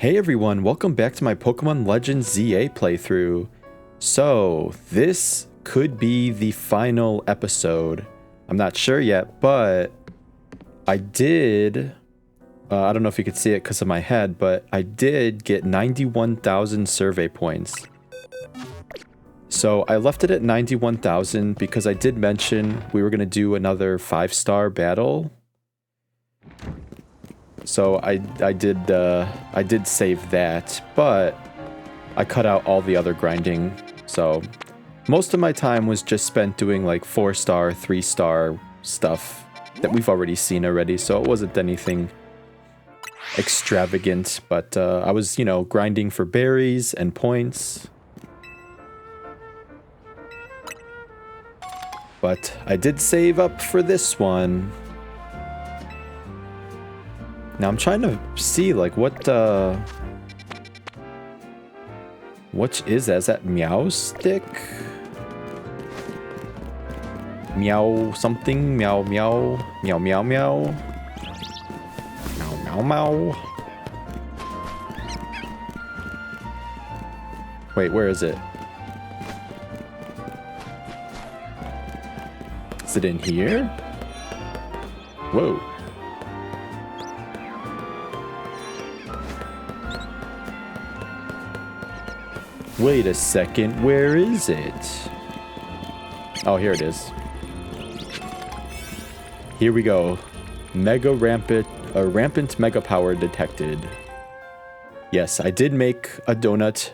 Hey everyone, welcome back to my Pokemon Legends ZA playthrough. So, this could be the final episode. I'm not sure yet, but I did, I don't know if you could see it because of my head, but I did get 91,000 survey points. So I left it at 91,000 because I did mention we were going to do another 5-star battle. So I did save that, but I cut out all the other grinding. So most of my time was just spent doing like 4-star, 3-star stuff that we've already seen already. So it wasn't anything extravagant, but I was, you know, grinding for berries and points. But I did save up for this one. Now I'm trying to see like what is that? Is that Meow Stick? Meow something? Meow meow meow meow meow meow meow meow. Wait, where is it? Is it in here? Whoa. Wait a second, where is it? Oh, here it is. Here we go. Rampant mega power detected. Yes, I did make a donut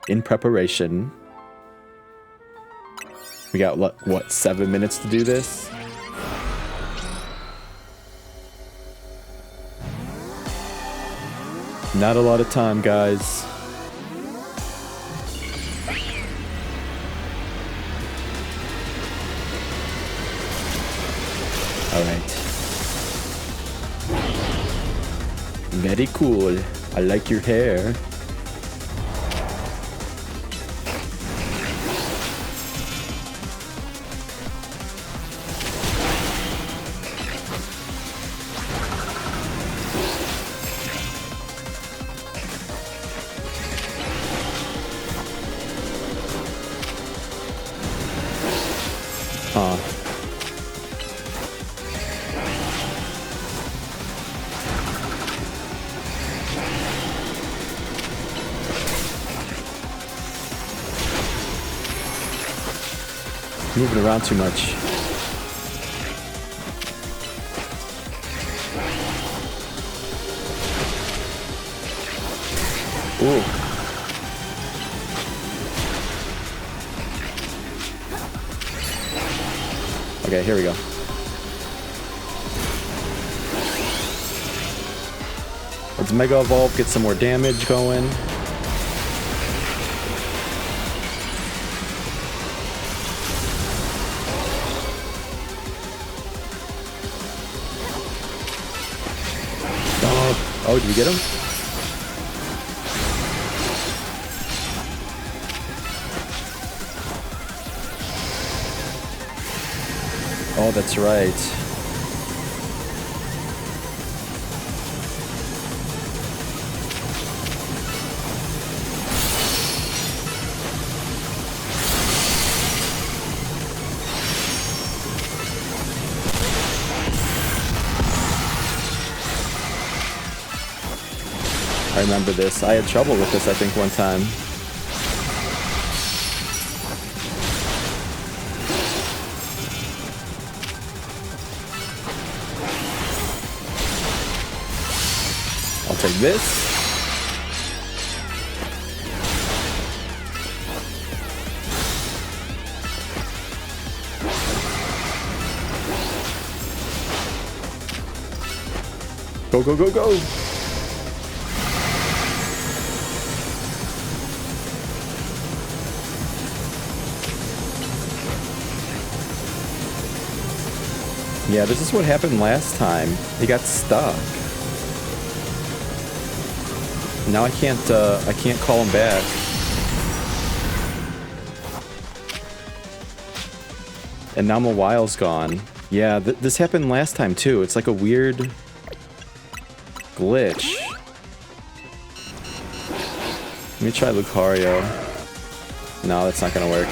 in preparation. We got, what, 7 minutes to do this? Not a lot of time, guys. Alright. Very cool. I like your hair. Moving around too much. Ooh. Okay, here we go. Let's Mega Evolve, get some more damage going. Oh, did we get him? Oh, that's right. I remember this. I had trouble with this, I think, one time. I'll take this. Go, go, go, go! Yeah, this is what happened last time. He got stuck. Now I can't call him back. And now my wile's gone. Yeah, this happened last time too. It's like a weird glitch. me try Lucario. No, that's not gonna work.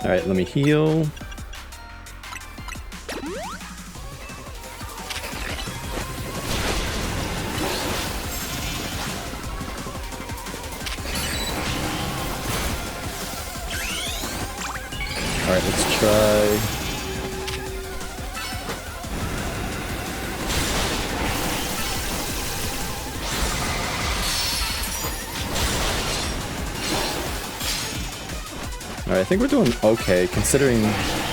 Alright, let me heal. Alright, let's try. Alright, I think we're doing okay, considering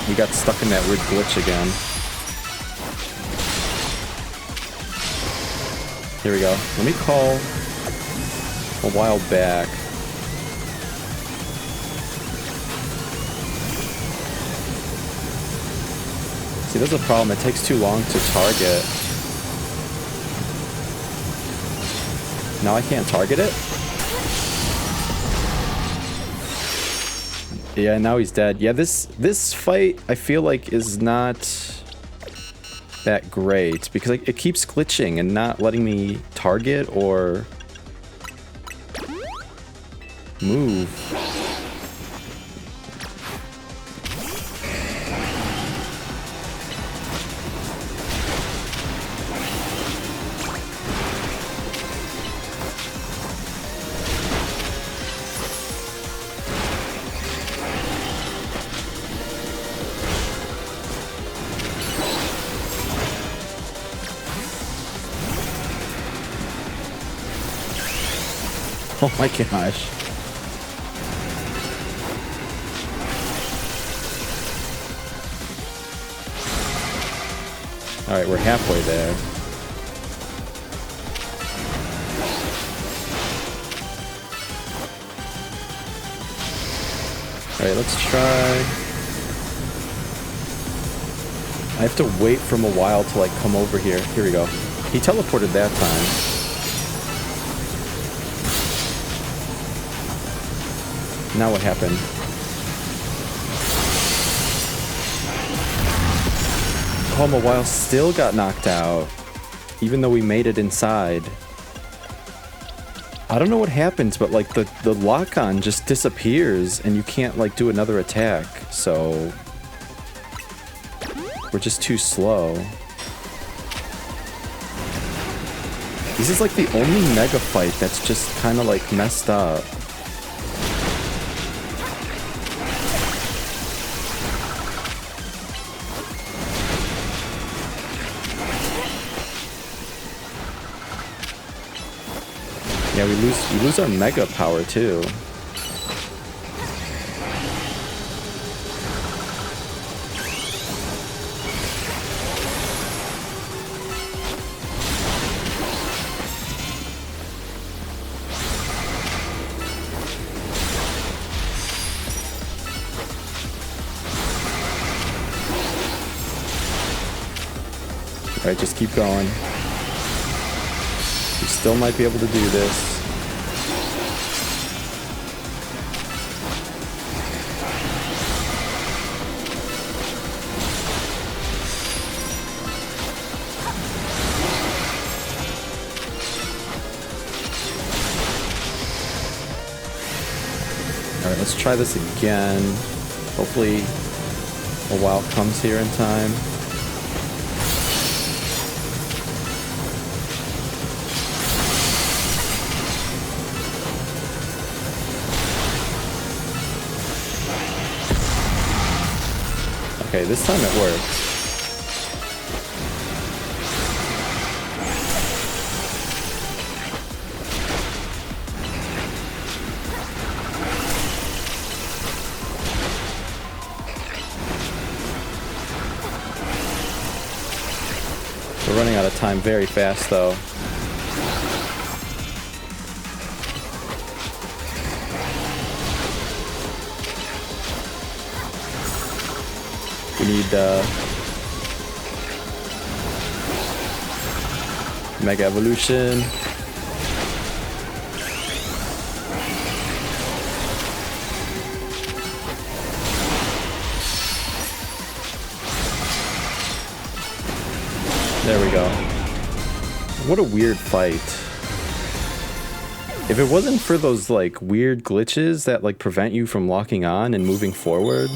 we got stuck in that weird glitch again. Here we go. Let me call a while back. See, there's a problem. It takes too long to target. Now I can't target it? Yeah, now he's dead. Yeah, this fight, I feel like, is not that great, because it keeps glitching and not letting me target or move. Oh my gosh. Alright, we're halfway there. Alright, let's try. I have to wait from a while to like come over here. Here we go. He teleported that time. Now what happened? Oh, Mawile still got knocked out, even though we made it inside. I don't know what happens, but like the lock-on just disappears and you can't like do another attack, so we're just too slow. This is like the only mega fight that's just kind of like messed up. Yeah, we lose our mega power too. Alright, just keep going. We still might be able to do this. Alright, let's try this again. Hopefully a while comes here in time. Okay, this time it works. We're running out of time very fast, though. We need, Mega Evolution. There we go. What a weird fight. If it wasn't for those like weird glitches that like prevent you from locking on and moving forward.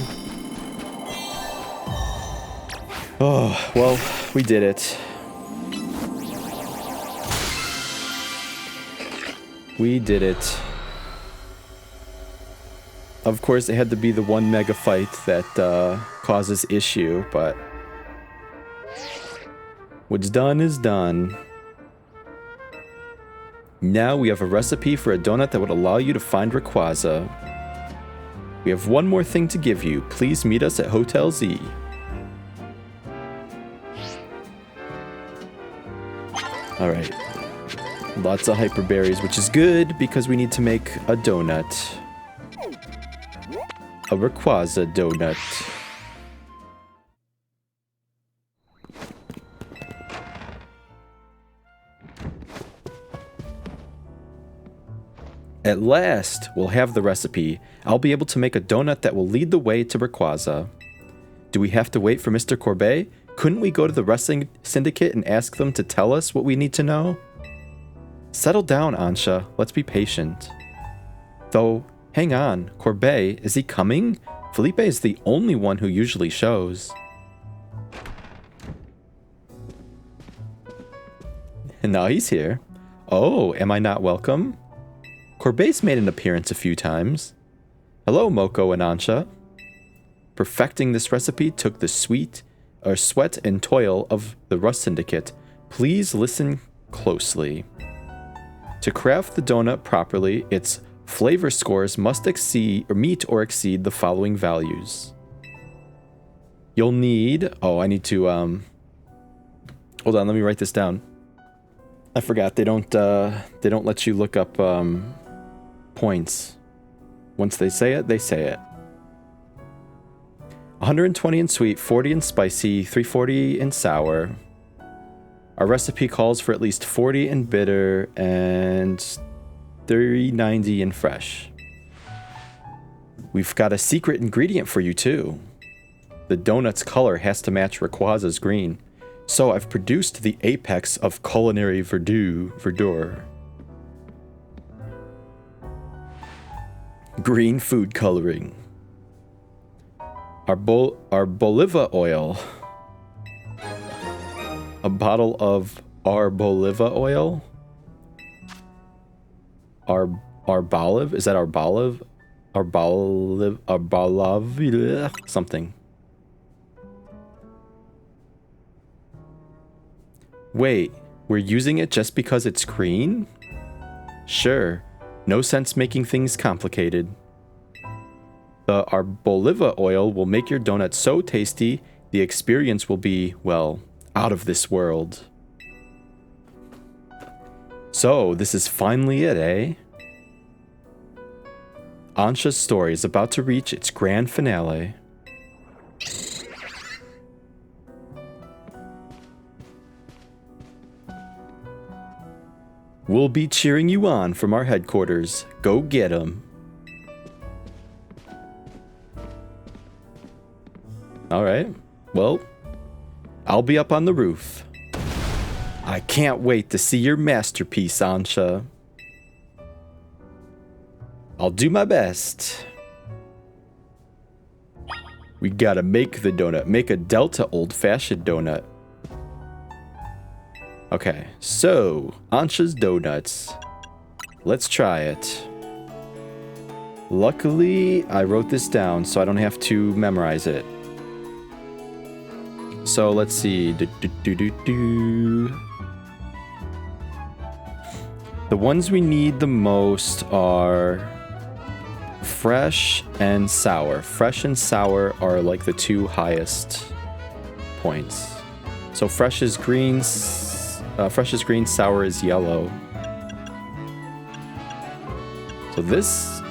Oh, well, we did it. We did it. Of course, it had to be the one mega fight that causes issue, but what's done is done. Now we have a recipe for a donut that would allow you to find Rayquaza. We have one more thing to give you. Please meet us at Hotel Z. Alright. Lots of hyper berries, which is good because we need to make a donut. A Rayquaza donut. At last, we'll have the recipe. I'll be able to make a donut that will lead the way to Rayquaza. Do we have to wait for Mr. Corbet? Couldn't we go to the wrestling syndicate and ask them to tell us what we need to know? Settle down, Ansha. Let's be patient. Though, hang on. Corbet, is he coming? Felipe is the only one who usually shows. And now he's here. Oh, am I not welcome? Corbet's made an appearance a few times. Hello, Moko and Ansha. Perfecting this recipe took the sweat and toil of the Rust Syndicate. Please listen closely. To craft the donut properly, its flavor scores must meet or exceed the following values. You'll need... Oh, I need to... Hold on, let me write this down. I forgot, they don't let you look up, points. Once they say it, they say it. 120 in sweet, 40 in spicy, 340 in sour. Our recipe calls for at least 40 in bitter and 390 in fresh. We've got a secret ingredient for you too. The donut's color has to match Rayquaza's green. So I've produced the apex of culinary verdure. Green food coloring. Our Boliva oil. A bottle of Arboliva oil. Arbolive? Is that Arbolive? Arbolive something. Wait, we're using it just because it's green? Sure. No sense making things complicated. The Arboliva oil will make your donut so tasty, the experience will be, well, out of this world. So, this is finally it, eh? Ansha's story is about to reach its grand finale. We'll be cheering you on from our headquarters. Go get 'em. Alright, well, I'll be up on the roof. I can't wait to see your masterpiece, Ansha. I'll do my best. We gotta make the donut. Make a Delta old-fashioned donut. Okay, so, Ansha's donuts. Let's try it. Luckily, I wrote this down so I don't have to memorize it. So, let's see. The ones we need the most are fresh and sour. Fresh and sour are like the two highest points. So fresh is green, sour is yellow. So this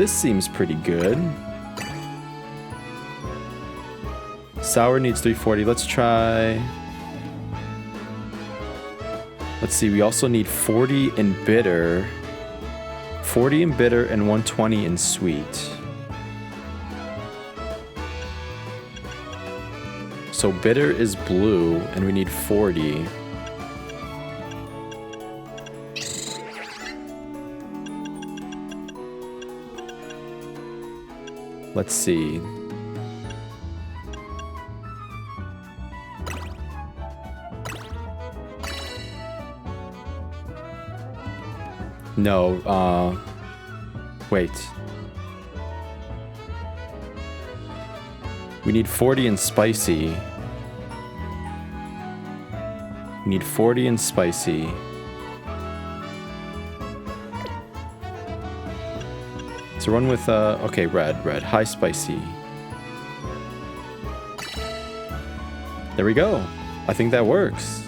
seems pretty good. Sour needs 340. Let's try... Let's see, we also need 40 in bitter. 40 in bitter and 120 in sweet. So bitter is blue, and we need 40. Let's see. No, wait. We need 40 in spicy. We need 40 in spicy. So run with, okay, red, high spicy. There we go. I think that works.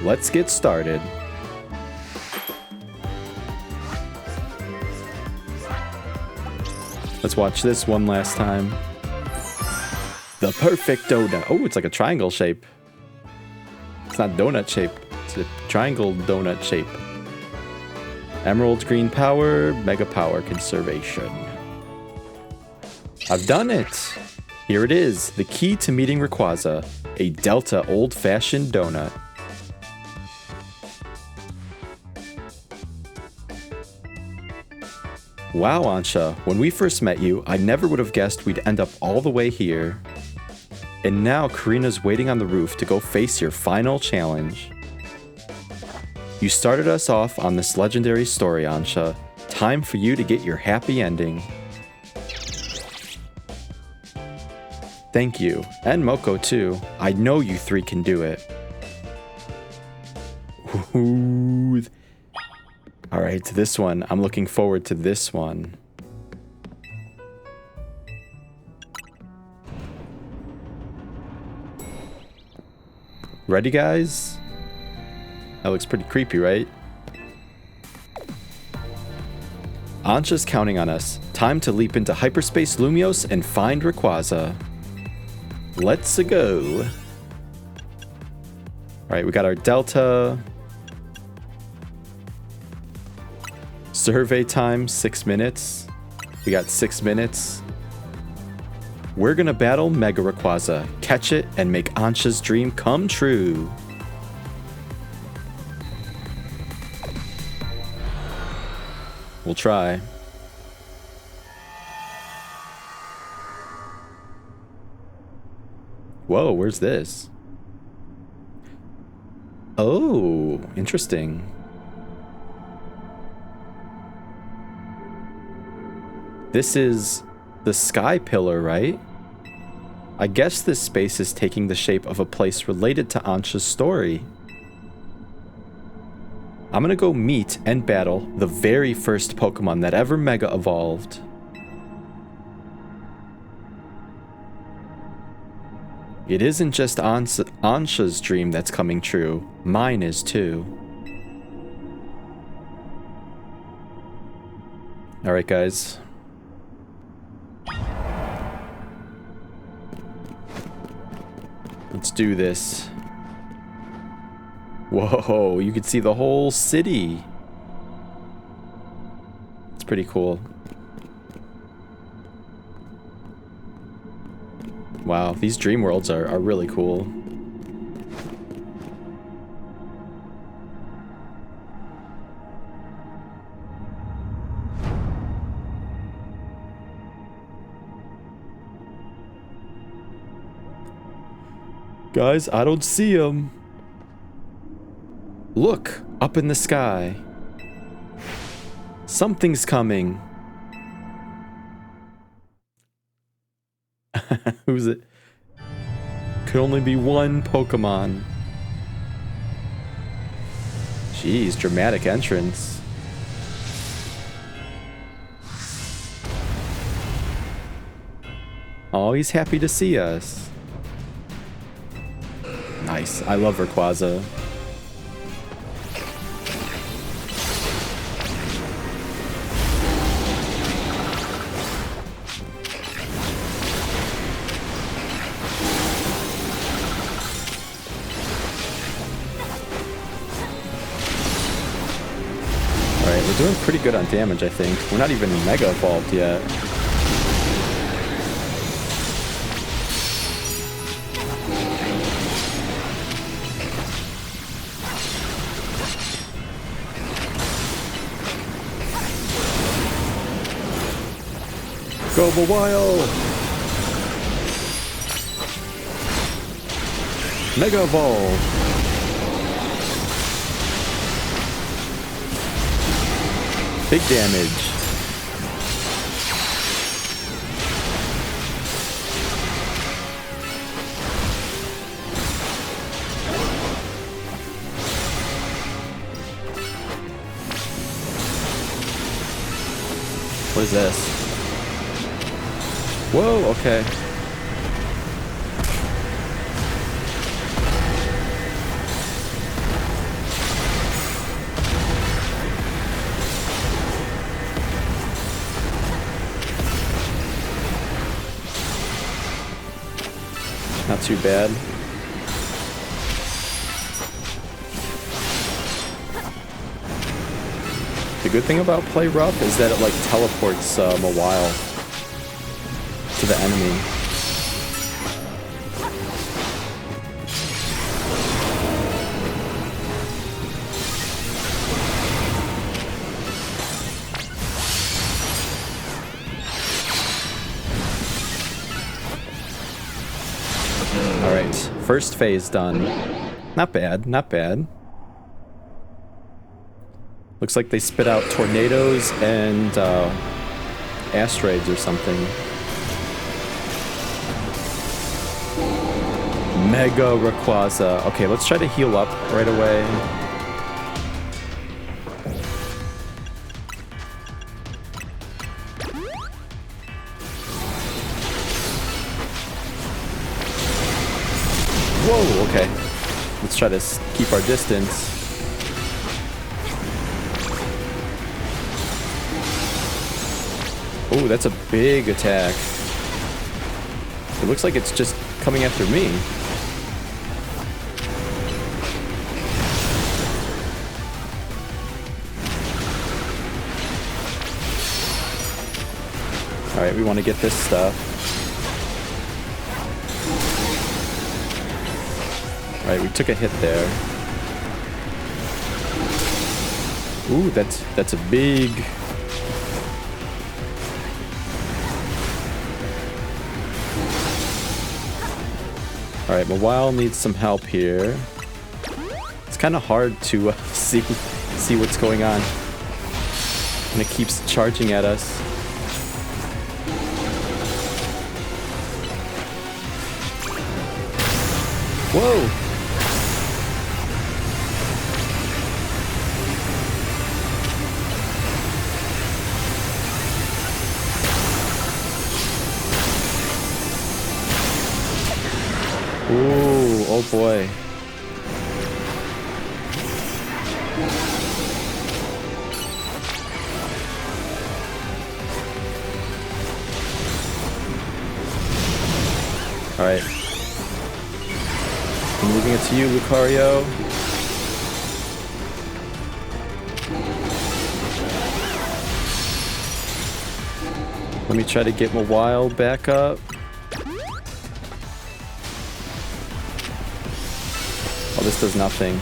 Let's get started. Let's watch this one last time. The perfect donut. Oh, it's like a triangle shape. It's not donut shape. It's a triangle donut shape. Emerald green power, mega power conservation. I've done it. Here it is, the key to meeting Rayquaza, a Delta old-fashioned donut. Wow, Ansha, when we first met you, I never would have guessed we'd end up all the way here. And now Karina's waiting on the roof to go face your final challenge. You started us off on this legendary story, Ansha. Time for you to get your happy ending. Thank you, and Moko too. I know you three can do it. Ooh. All right, this one. I'm looking forward to this one. Ready, guys? That looks pretty creepy, right? Ansha's counting on us. Time to leap into hyperspace Lumios and find Rayquaza. Let's go. Alright, we got our Delta. Survey time, 6 minutes. We got 6 minutes. We're gonna battle Mega Rayquaza, catch it, and make Ansha's dream come true. We'll try. Whoa, where's this? Oh, interesting. This is the sky pillar, right? I guess this space is taking the shape of a place related to Ansha's story. I'm gonna go meet and battle the very first Pokemon that ever Mega Evolved. It isn't just Ansha's dream that's coming true. Mine is too. Alright, guys. Let's do this. Whoa, you can see the whole city. It's pretty cool. Wow, these dream worlds are really cool. Guys, I don't see him. Look, up in the sky. Something's coming. Who's it? Could only be one Pokemon. Jeez, dramatic entrance. Oh, he's happy to see us. Nice. I love Rayquaza. doing pretty good on damage, I think. We're not even Mega Evolved yet. Go Mawile! Mega Evolve! Big damage. What is this? Whoa, okay. Not too bad. The good thing about Play Rough is that it like teleports Mawile to the enemy. Alright, first phase done. Not bad, not bad. Looks like they spit out tornadoes and asteroids or something. Mega Rayquaza. Okay, let's try to heal up right away. Whoa, okay. Let's try to keep our distance. Oh, that's a big attack. It looks like it's just coming after me. Alright, we want to get this stuff. Alright, we took a hit there. Ooh, that's a big... Alright, Mawile needs some help here. It's kind of hard to see what's going on. And it keeps charging at us. Whoa! Ooh, oh boy. Alright. I'm moving it to you, Lucario. Let me try to get Mawile back up. Oh, this does nothing.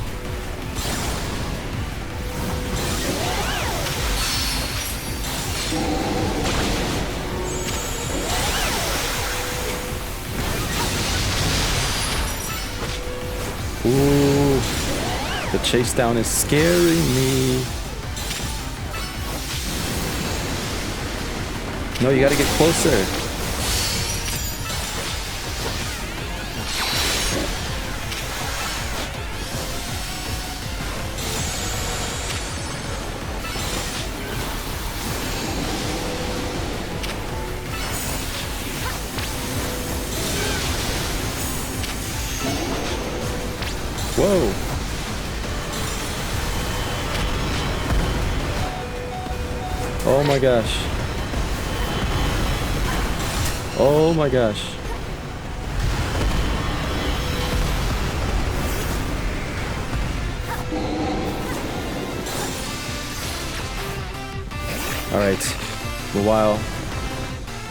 Ooh, the chase down is scaring me. No, you gotta get closer. Whoa. Oh my gosh. Oh my gosh. Alright. For a while.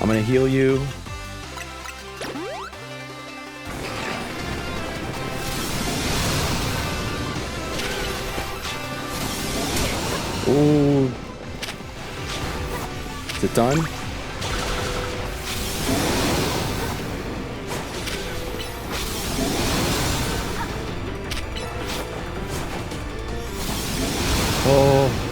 I'm gonna heal you. Ooh. Is it done? Oh.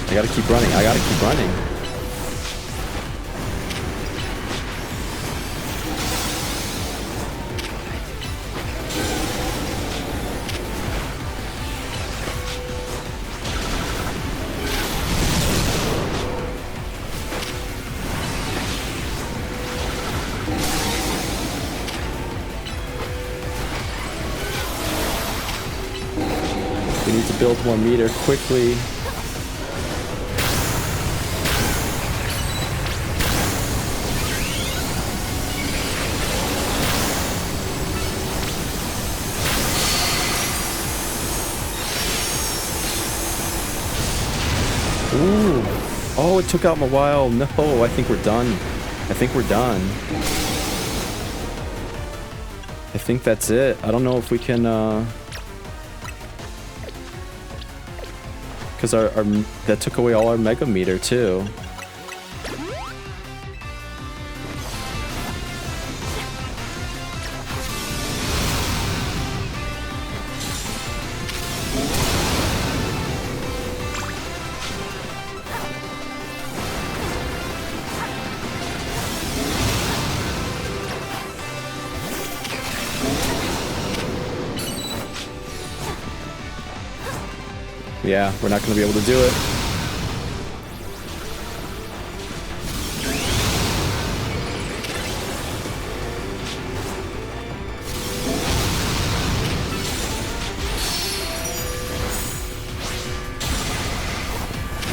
I gotta keep running. I gotta keep running. We need to build more meter quickly. Ooh. Oh, it took out my while. No, I think we're done. I think we're done. I think that's it. I don't know if we can, because our that took away all our mega meter too. Yeah, we're not going to be able to do it.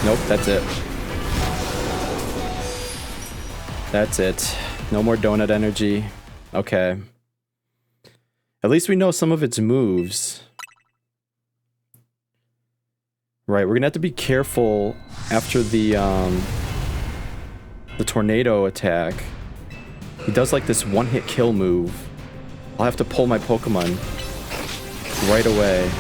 Nope, that's it. That's it. No more donut energy. Okay. At least we know some of its moves. Right, we're gonna have to be careful after the tornado attack. He does like this one-hit kill move. I'll have to pull my Pokemon right away.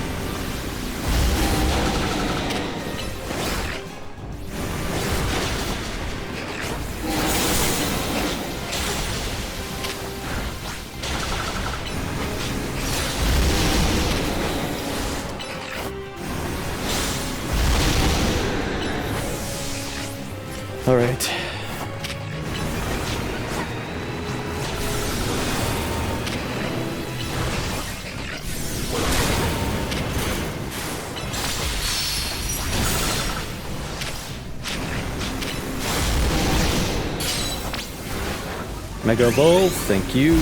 All right. Mega Evolve, thank you.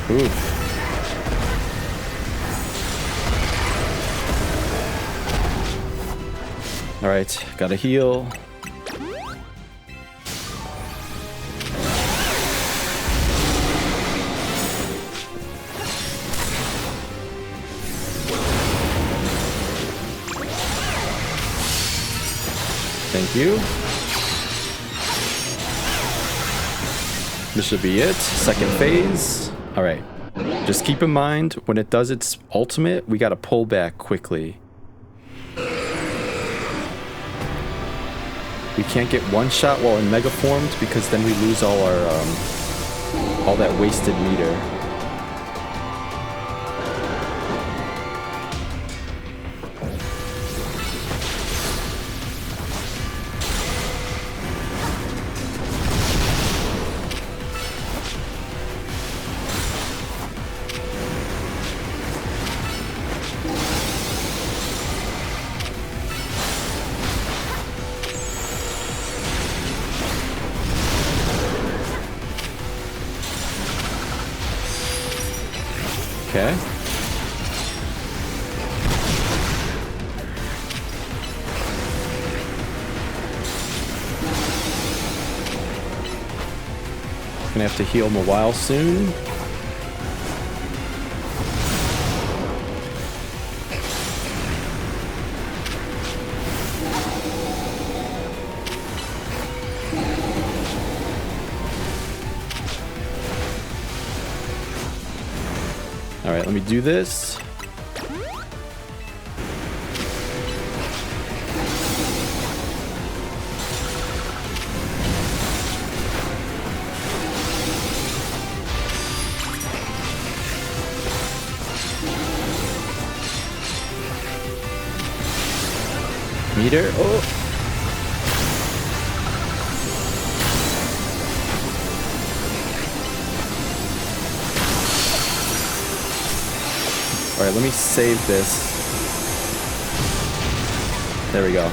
Oof. All right, gotta heal. Thank you. This should be it. Second phase. All right. Just keep in mind, when it does its ultimate, we gotta pull back quickly. We can't get one shot while in Mega formed because then we lose all our, all that wasted meter. Okay. Gonna have to heal him a while soon. All right, let me do this. Meter. Oh. All right, let me save this. There we go.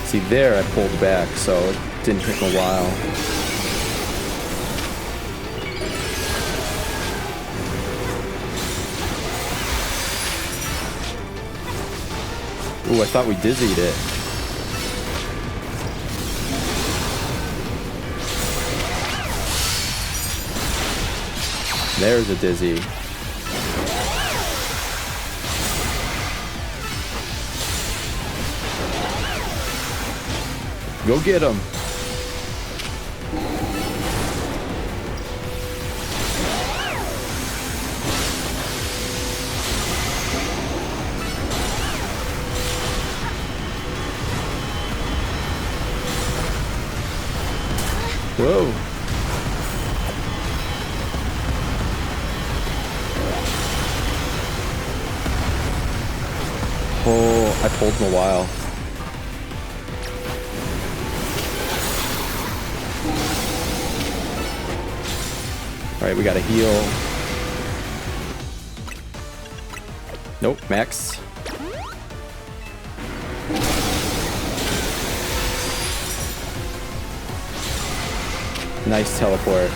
See, there I pulled back, so it didn't take a while. Ooh, I thought we dizzied it. There's a dizzy. Go get him. Whoa. Oh, I pulled him a while. All right, we gotta heal. Nope, max. Nice teleport.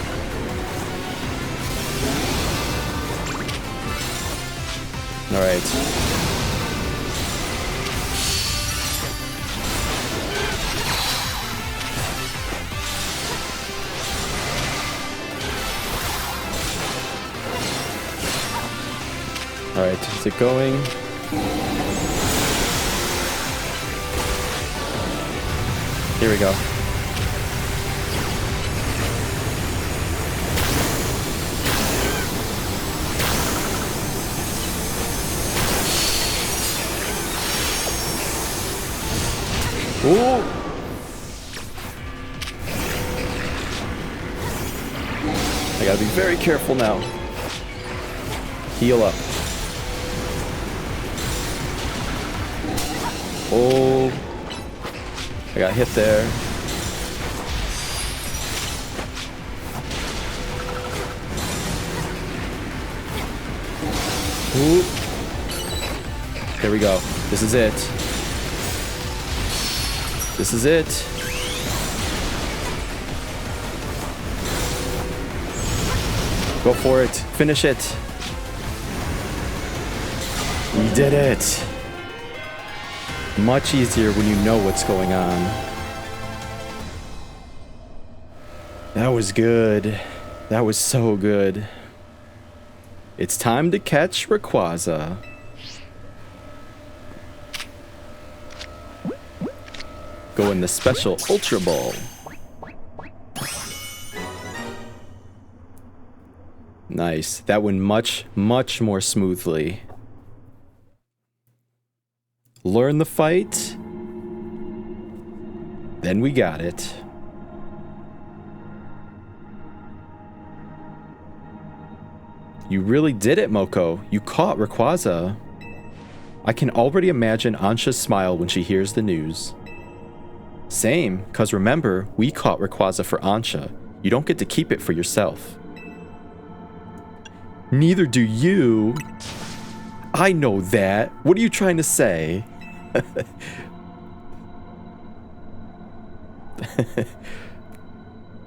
All right. All right, is it going? Here we go. Ooh. I gotta be very careful now. Heal up. Oh, I got hit there. Ooh. Here we go. This is it. This is it. Go for it. Finish it. We did it. Much easier when you know what's going on. That was good. That was so good. It's time to catch Rayquaza. Go in the special Ultra Ball. Nice. That went much, much more smoothly. Learn the fight. Then we got it. You really did it, Moko. You caught Rayquaza. I can already imagine Ansha's smile when she hears the news. Same, cause remember, we caught Rayquaza for Ansha. You don't get to keep it for yourself. Neither do you. I know that. What are you trying to say?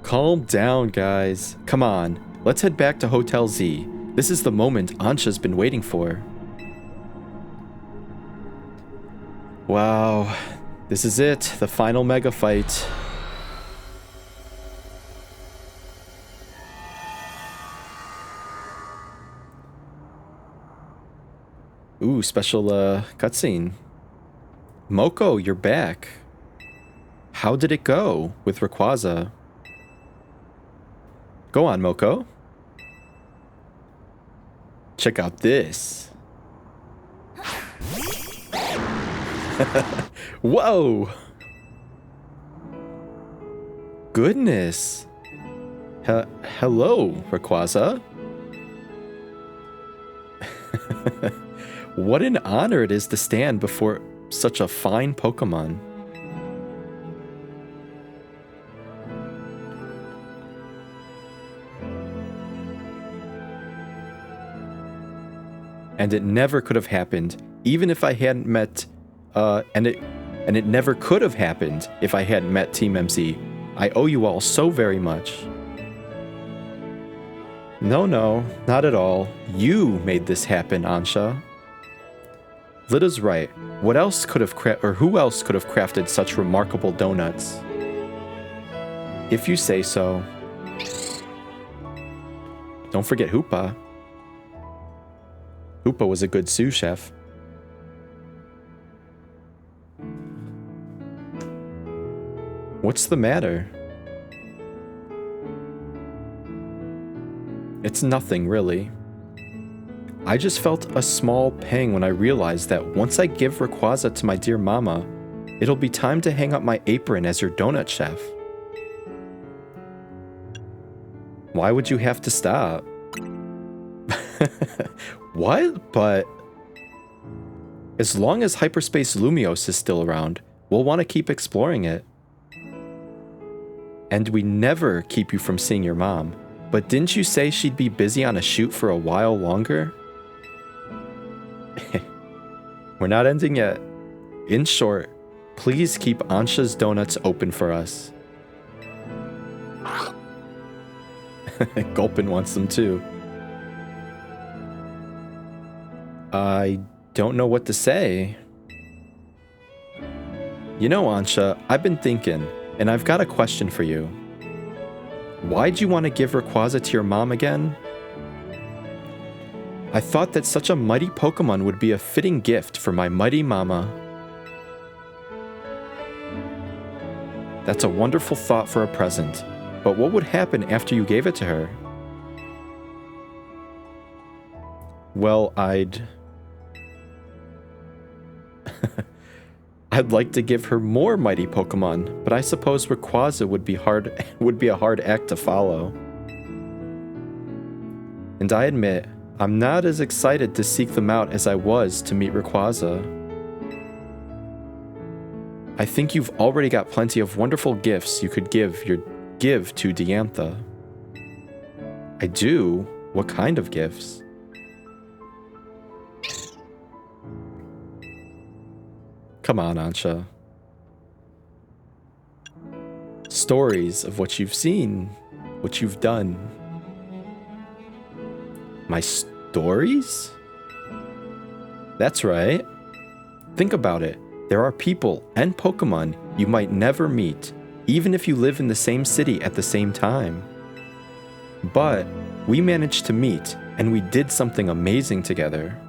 Calm down, guys. Come on, let's head back to Hotel Z. This is the moment Ansha's been waiting for. Wow. This is it. The final mega fight. Ooh, special cutscene. Moko, you're back. How did it go with Rayquaza? Go on, Moko. Check out this. Whoa! Goodness. Hello, Rayquaza. What an honor it is to stand before such a fine Pokémon. And it never could have happened, even if I hadn't met, and it never could have happened if I hadn't met Team MZ. I owe you all so very much. No, not at all. You made this happen, Ansha. Lida's right. What else could have who else could have crafted such remarkable donuts? If you say so. Don't forget Hoopa. Hoopa was a good sous chef. What's the matter? It's nothing, really. I just felt a small pang when I realized that once I give Rayquaza to my dear mama, it'll be time to hang up my apron as your donut chef. Why would you have to stop? What? But as long as Hyperspace Lumiose is still around, we'll want to keep exploring it. And we never keep you from seeing your mom. But didn't you say she'd be busy on a shoot for a while longer? We're not ending yet. In short, please keep Ansha's donuts open for us. Gulpin wants them too. I don't know what to say. You know, Ansha, I've been thinking, and I've got a question for you. Why'd you want to give Rayquaza to your mom again? I thought that such a mighty Pokémon would be a fitting gift for my mighty mama. That's a wonderful thought for a present, but what would happen after you gave it to her? Well, I'd like to give her more mighty Pokémon, but I suppose Rayquaza would be a hard act to follow. And I admit, I'm not as excited to seek them out as I was to meet Rayquaza. I think you've already got plenty of wonderful gifts you could give to Diantha. I do? What kind of gifts? Come on, Ansha. Stories of what you've seen, what you've done. My stories? That's right. Think about it. There are people and Pokémon you might never meet, even if you live in the same city at the same time. But we managed to meet, and we did something amazing together.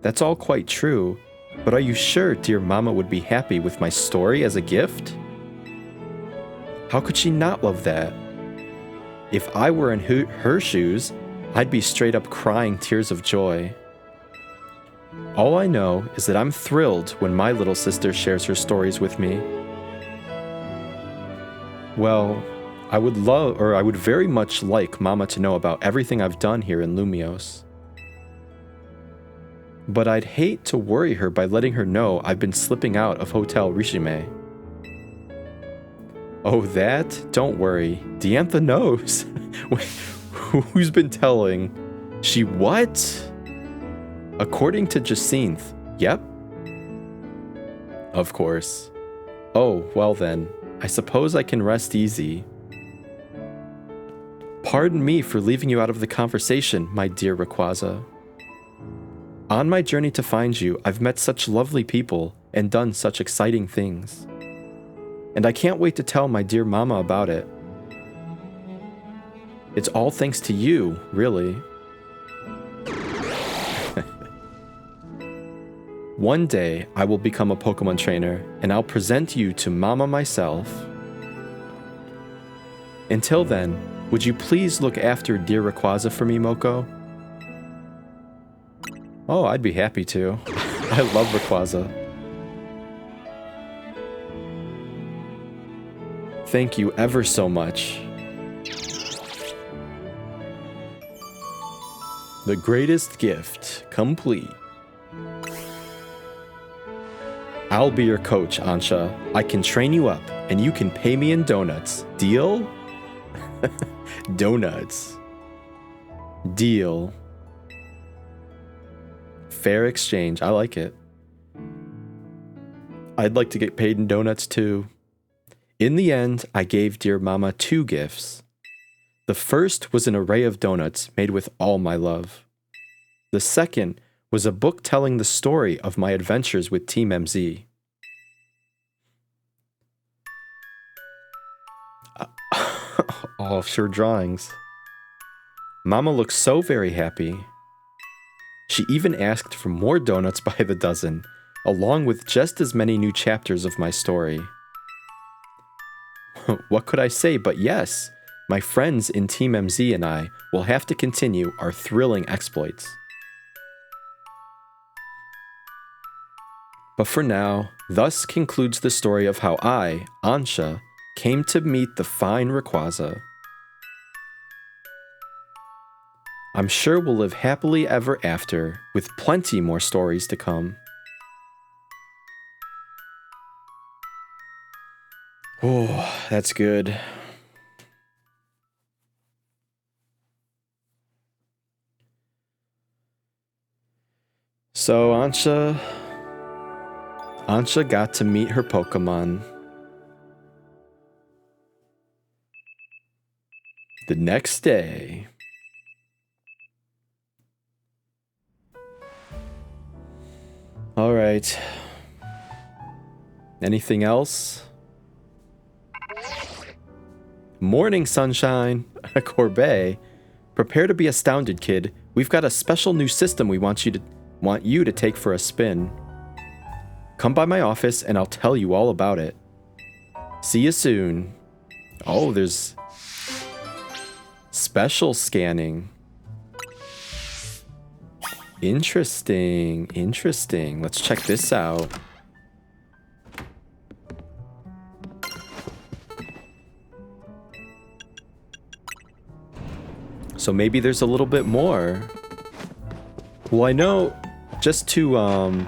That's all quite true, but are you sure dear Mama would be happy with my story as a gift? How could she not love that? If I were in her shoes, I'd be straight up crying tears of joy. All I know is that I'm thrilled when my little sister shares her stories with me. Well, I would very much like Mama to know about everything I've done here in Lumiose. But I'd hate to worry her by letting her know I've been slipping out of Hotel Rishime. Oh, that? Don't worry. Diantha knows. Who's been telling? She what? According to Jacinth, yep. Of course. Oh, well then. I suppose I can rest easy. Pardon me for leaving you out of the conversation, my dear Rayquaza. On my journey to find you, I've met such lovely people and done such exciting things. And I can't wait to tell my dear mama about it. It's all thanks to you, really. One day, I will become a Pokemon trainer, and I'll present you to Mama myself. Until then, would you please look after dear Rayquaza for me, Moko? Oh, I'd be happy to. I love Rayquaza. Thank you ever so much. The greatest gift complete. I'll be your coach, Ansha. I can train you up, and you can pay me in donuts. Deal? Donuts. Deal. Fair exchange. I like it. I'd like to get paid in donuts too. In the end, I gave dear Mama 2 gifts. The first was an array of donuts made with all my love. The second was a book telling the story of my adventures with Team MZ. Offshore drawings. Mama looked so very happy. She even asked for more donuts by the dozen, along with just as many new chapters of my story. What could I say but yes, my friends in Team MZ and I will have to continue our thrilling exploits. But for now, thus concludes the story of how I, Ansha, came to meet the fine Rayquaza. I'm sure we'll live happily ever after, with plenty more stories to come. Oh, that's good. So Ansha got to meet her Pokemon. The next day. All right. Anything else? Morning, sunshine. Corbet, prepare to be astounded, kid. We've got a special new system we want you to take for a spin. Come by my office and I'll tell you all about it. See you soon. Oh, there's special scanning. Interesting, interesting. Let's check this out. So maybe there's a little bit more. Well, I know, just to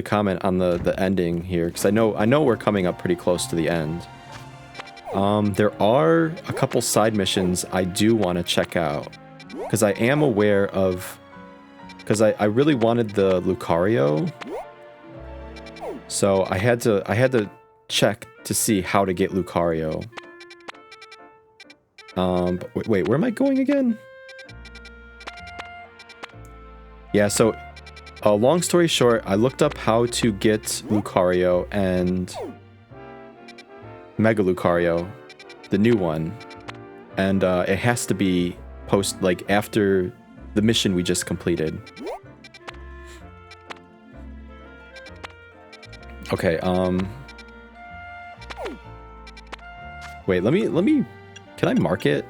comment on the ending here, because I know we're coming up pretty close to the end. There are a couple side missions I do want to check out, because I am aware of. Because I really wanted the Lucario, so I had to check to see how to get Lucario. But wait, where am I going again? Yeah, so long story short, I looked up how to get Lucario and Mega Lucario, the new one, and it has to be after the mission we just completed. Okay, wait, let me can I mark it?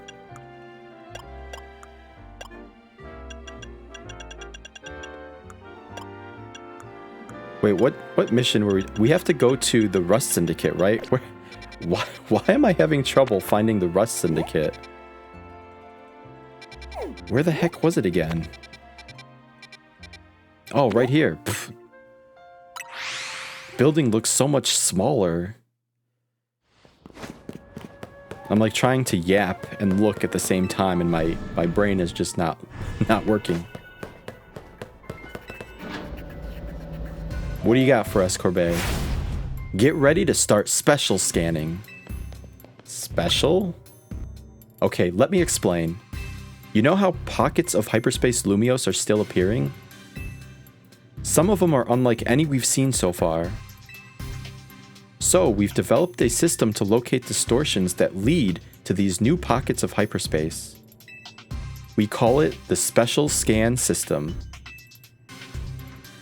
Wait, what mission were we have to go to the Rust Syndicate, right? Why am I having trouble finding the Rust Syndicate? Where the heck was it again? Oh, right here. Pfft. Building looks so much smaller. I'm like trying to yap and look at the same time, and my brain is just not working. What do you got for us, Corbet? Get ready to start special scanning. Special? Okay, let me explain. You know how pockets of hyperspace Lumios are still appearing? Some of them are unlike any we've seen so far. So, we've developed a system to locate distortions that lead to these new pockets of hyperspace. We call it the Special Scan System.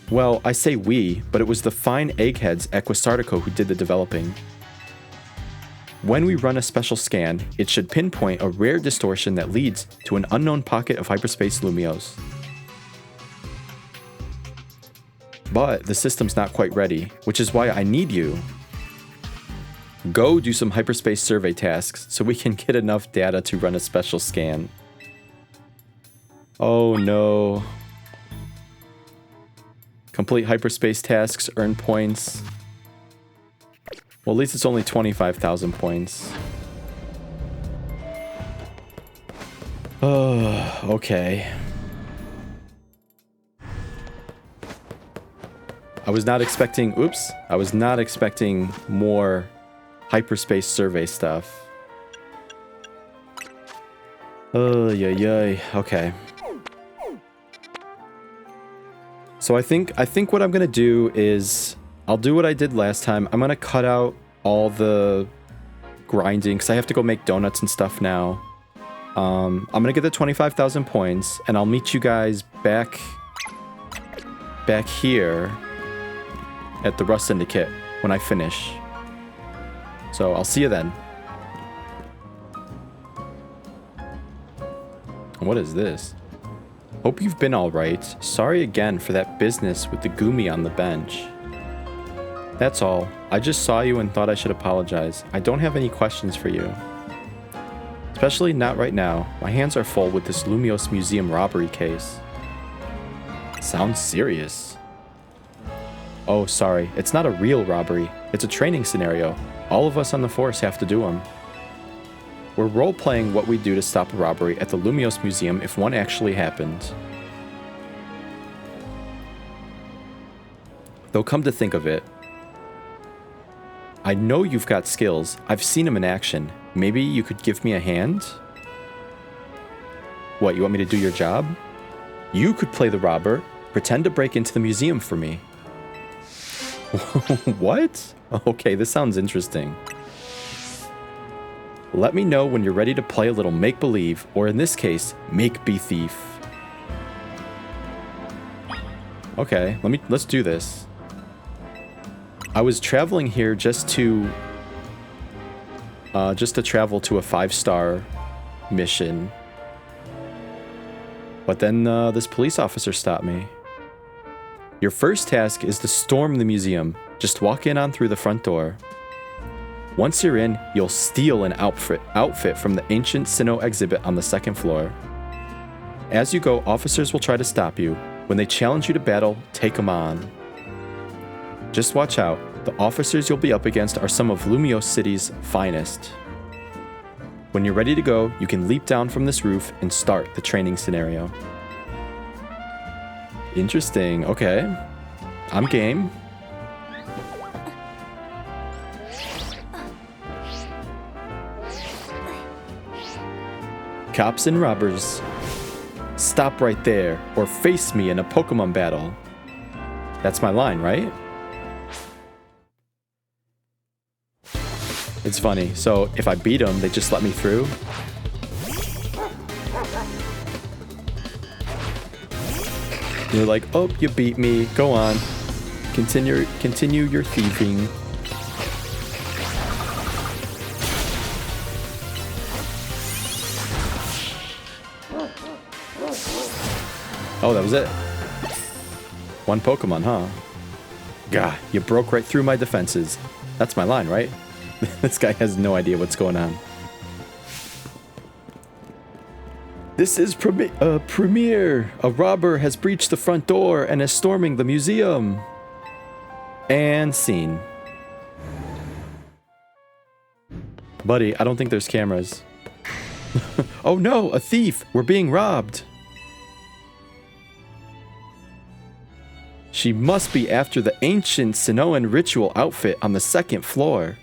Well, I say we, but it was the fine eggheads at Quasartico who did the developing. When we run a special scan, it should pinpoint a rare distortion that leads to an unknown pocket of hyperspace Lumios. But the system's not quite ready, which is why I need you. Go do some hyperspace survey tasks so we can get enough data to run a special scan. Oh no. Complete hyperspace tasks, earn points. Well, at least it's only 25,000 points. Oh, okay. I was not expecting more hyperspace survey stuff. Oh, yay. Okay. So I think what I'm gonna do is I'll do what I did last time. I'm gonna cut out all the grinding because I have to go make donuts and stuff now. I'm gonna get the 25,000 points and I'll meet you guys back here at the Rust Syndicate when I finish. So I'll see you then. What is this? Hope you've been alright. Sorry again for that business with the Goomy on the bench. That's all. I just saw you and thought I should apologize. I don't have any questions for you. Especially not right now. My hands are full with this Lumios Museum robbery case. Sounds serious. Oh, sorry. It's not a real robbery. It's a training scenario. All of us on the force have to do them. We're role-playing what we do to stop a robbery at the Lumios Museum if one actually happened. Though come to think of it, I know you've got skills. I've seen them in action. Maybe you could give me a hand? What, you want me to do your job? You could play the robber, pretend to break into the museum for me. What? Okay, this sounds interesting. Let me know when you're ready to play a little make-believe, or in this case, make-be-thief. Okay, let's do this. I was traveling here just to travel to a 5-star mission. But then this police officer stopped me. Your first task is to storm the museum. Just walk in on through the front door. Once you're in, you'll steal an outfit from the ancient Sinnoh exhibit on the 2nd floor. As you go, officers will try to stop you. When they challenge you to battle, take them on. Just watch out. The officers you'll be up against are some of Lumios City's finest. When you're ready to go, you can leap down from this roof and start the training scenario. Interesting. Okay. I'm game. Cops and robbers. Stop right there, or face me in a Pokemon battle. That's my line, right? It's funny. So if I beat them, they just let me through. They're like, oh, you beat me. Go on. Continue your thieving. Oh, that was it. One Pokemon, huh? Gah, you broke right through my defenses. That's my line, right? This guy has no idea what's going on. This is Premier. A robber has breached the front door and is storming the museum. And scene. Buddy, I don't think there's cameras. Oh no, a thief! We're being robbed! She must be after the ancient Sinnohan ritual outfit on the 2nd floor.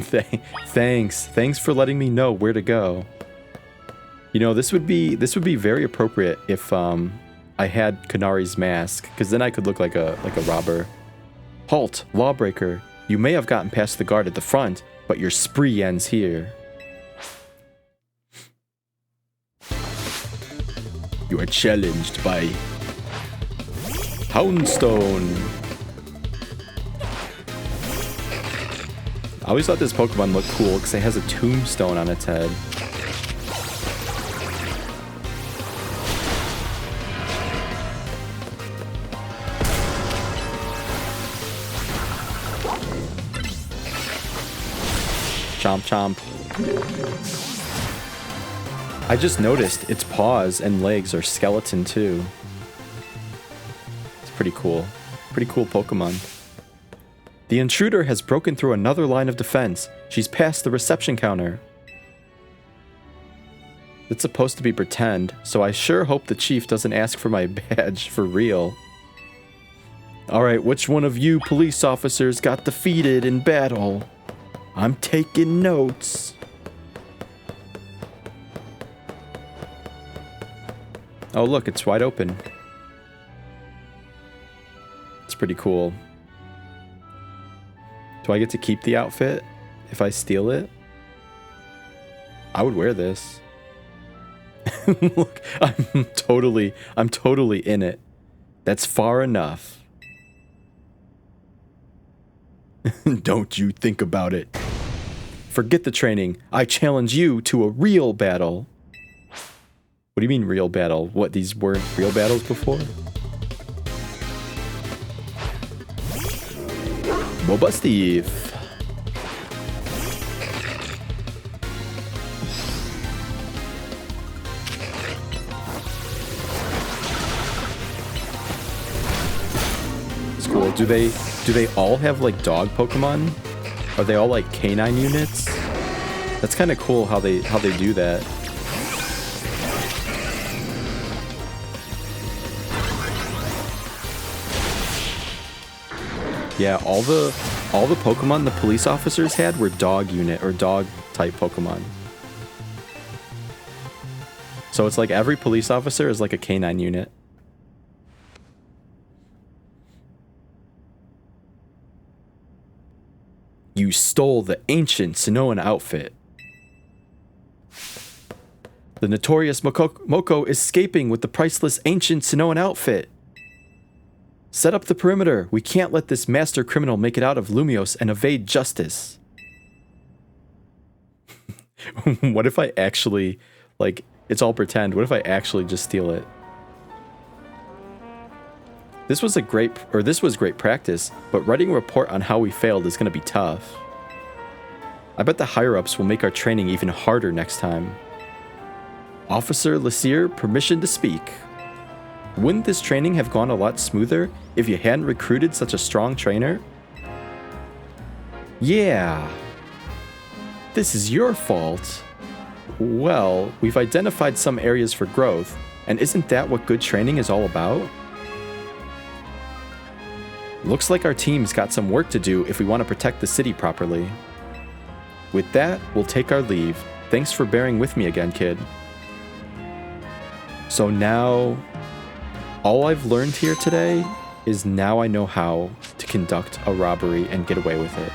Thanks for letting me know where to go. You know, this would be very appropriate if I had Kanari's mask, because then I could look like a robber. Halt, lawbreaker. You may have gotten past the guard at the front, but your spree ends here. You are challenged by Houndstone. I always thought this Pokemon looked cool because it has a tombstone on its head. Chomp chomp. I just noticed its paws and legs are skeleton too. It's pretty cool. Pretty cool Pokemon. The intruder has broken through another line of defense. She's past the reception counter. It's supposed to be pretend, so I sure hope the chief doesn't ask for my badge for real. Alright, which one of you police officers got defeated in battle? I'm taking notes. Oh look, it's wide open. It's pretty cool. Do I get to keep the outfit if I steal it? I would wear this. Look, I'm totally in it. That's far enough. Don't you think about it. Forget the training. I challenge you to a real battle. What do you mean real battle? What, these weren't real battles before? Boba Steve. It's cool. Do they all have like dog Pokemon? Are they all like canine units? That's kind of cool how they do that. Yeah, all the Pokemon the police officers had were dog unit or dog type Pokemon. So it's like every police officer is like a canine unit. You stole the ancient Sinnohan outfit. The notorious Moko is escaping with the priceless ancient Sinnohan outfit. Set up the perimeter. We can't let this master criminal make it out of Lumios and evade justice. What if I actually, like, it's all pretend. What if I actually just steal it? This was great practice, but writing a report on how we failed is going to be tough. I bet the higher-ups will make our training even harder next time. Officer Lassier, permission to speak. Wouldn't this training have gone a lot smoother if you hadn't recruited such a strong trainer? Yeah. This is your fault. Well, we've identified some areas for growth, and isn't that what good training is all about? Looks like our team's got some work to do if we want to protect the city properly. With that, we'll take our leave. Thanks for bearing with me again, kid. So now, all I've learned here today is now I know how to conduct a robbery and get away with it.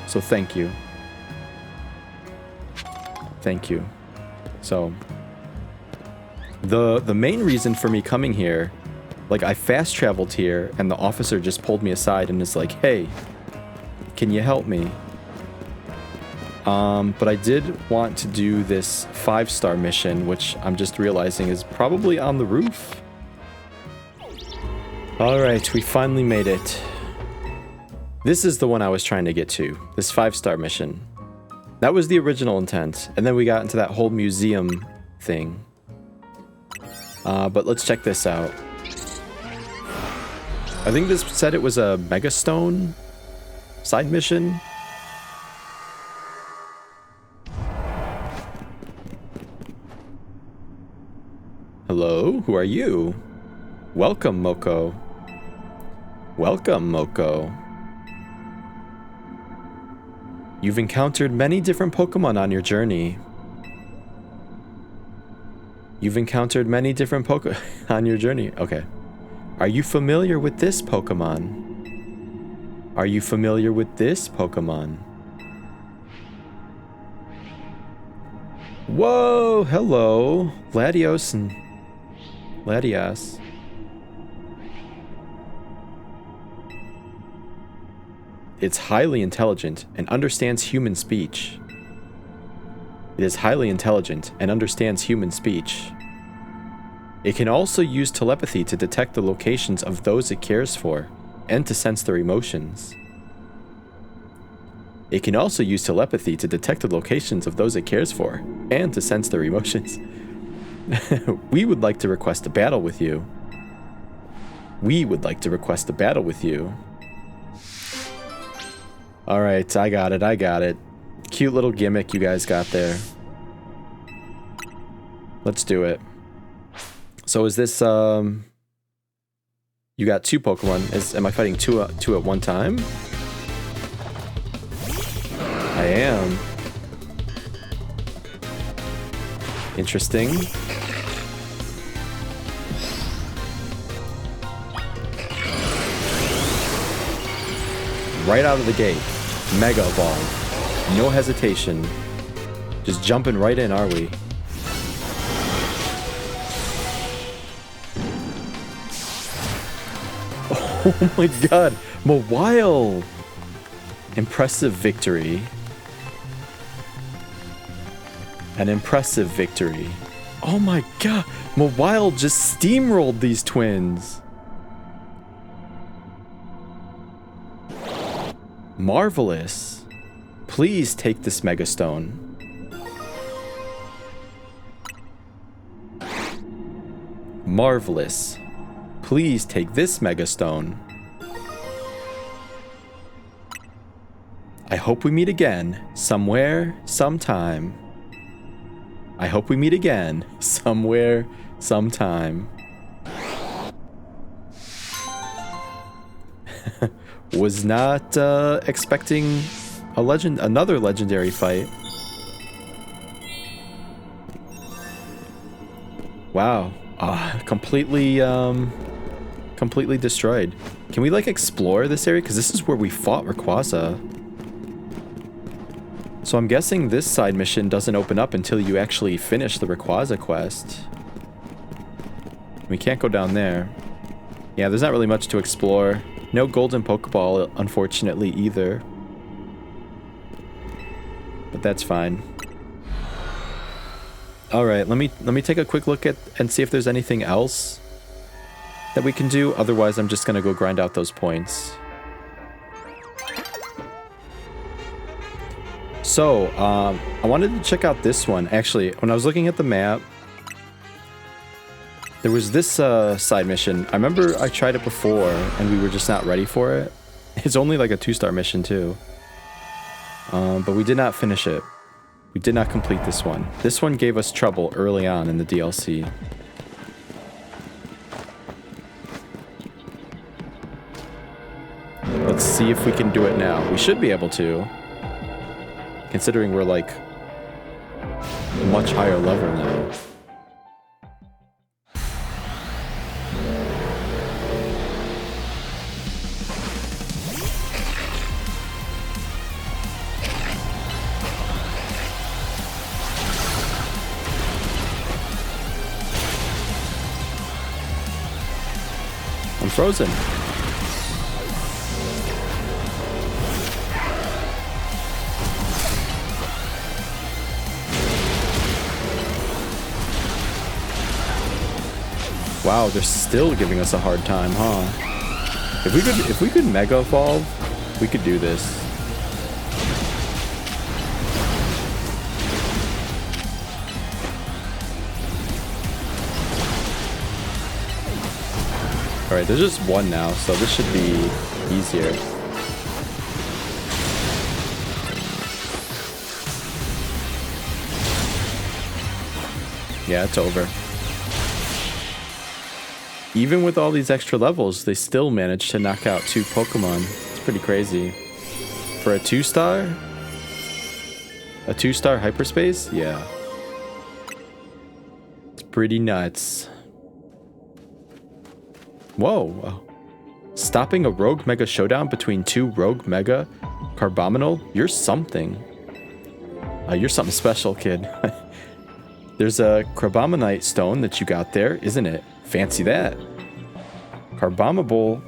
So thank you. Thank you. So, the main reason for me coming here, like I fast traveled here and the officer just pulled me aside and is like, hey, can you help me? But I did want to do this 5-star mission, which I'm just realizing is probably on the roof. Alright, we finally made it. This is the one I was trying to get to, this 5-star mission. That was the original intent, and then we got into that whole museum thing. But let's check this out. I think this said it was a Mega Stone side mission. Hello, who are you? Welcome, Moko. Welcome, Moko. You've encountered many different Pokemon on your journey. You've encountered many different on your journey. Okay. Are you familiar with this Pokemon? Are you familiar with this Pokemon? Whoa, hello. Latios and Latias. It's highly intelligent and understands human speech. It is highly intelligent and understands human speech. It can also use telepathy to detect the locations of those it cares for and to sense their emotions. It can also use telepathy to detect the locations of those it cares for and to sense their emotions. We would like to request a battle with you. We would like to request a battle with you. Alright, I got it, I got it. Cute little gimmick you guys got there. Let's do it. So is this, you got 2 Pokemon. Am I fighting two at one time? I am. Interesting. Right out of the gate. Mega Evolve. No hesitation. Just jumping right in, are we? Oh my god. Mawile! Impressive victory. An impressive victory. Oh my god. Mawile just steamrolled these twins. Marvelous. Please take this Mega Stone. Marvelous. Please take this Mega Stone. I hope we meet again, somewhere, sometime. I hope we meet again, somewhere, sometime. Was not expecting another legendary fight. Wow. Completely destroyed. Can we like explore this area? Because this is where we fought Rayquaza. So I'm guessing this side mission doesn't open up until you actually finish the Rayquaza quest. We can't go down there. Yeah, there's not really much to explore. No golden Pokeball, unfortunately, either. But that's fine. Alright, let me take a quick look at and see if there's anything else that we can do. Otherwise, I'm just gonna go grind out those points. So, I wanted to check out this one. Actually, when I was looking at the map, there was this side mission. I remember I tried it before, and we were just not ready for it. It's only like a 2-star mission, too. But we did not finish it. We did not complete this one. This one gave us trouble early on in the DLC. Let's see if we can do it now. We should be able to. Considering we're like a much higher level now. I'm frozen. Wow, they're still giving us a hard time, huh? If we could Mega Evolve, we could do this. Alright, there's just one now, so this should be easier. Yeah, it's over. Even with all these extra levels, they still managed to knock out 2 Pokemon. It's pretty crazy. For a 2-star, A 2-star hyperspace? Yeah. It's pretty nuts. Whoa. Stopping a rogue mega showdown between 2 rogue mega Carbominal? You're something. You're something special, kid. There's a Carbominite stone that you got there, isn't it? Fancy that. Carbominable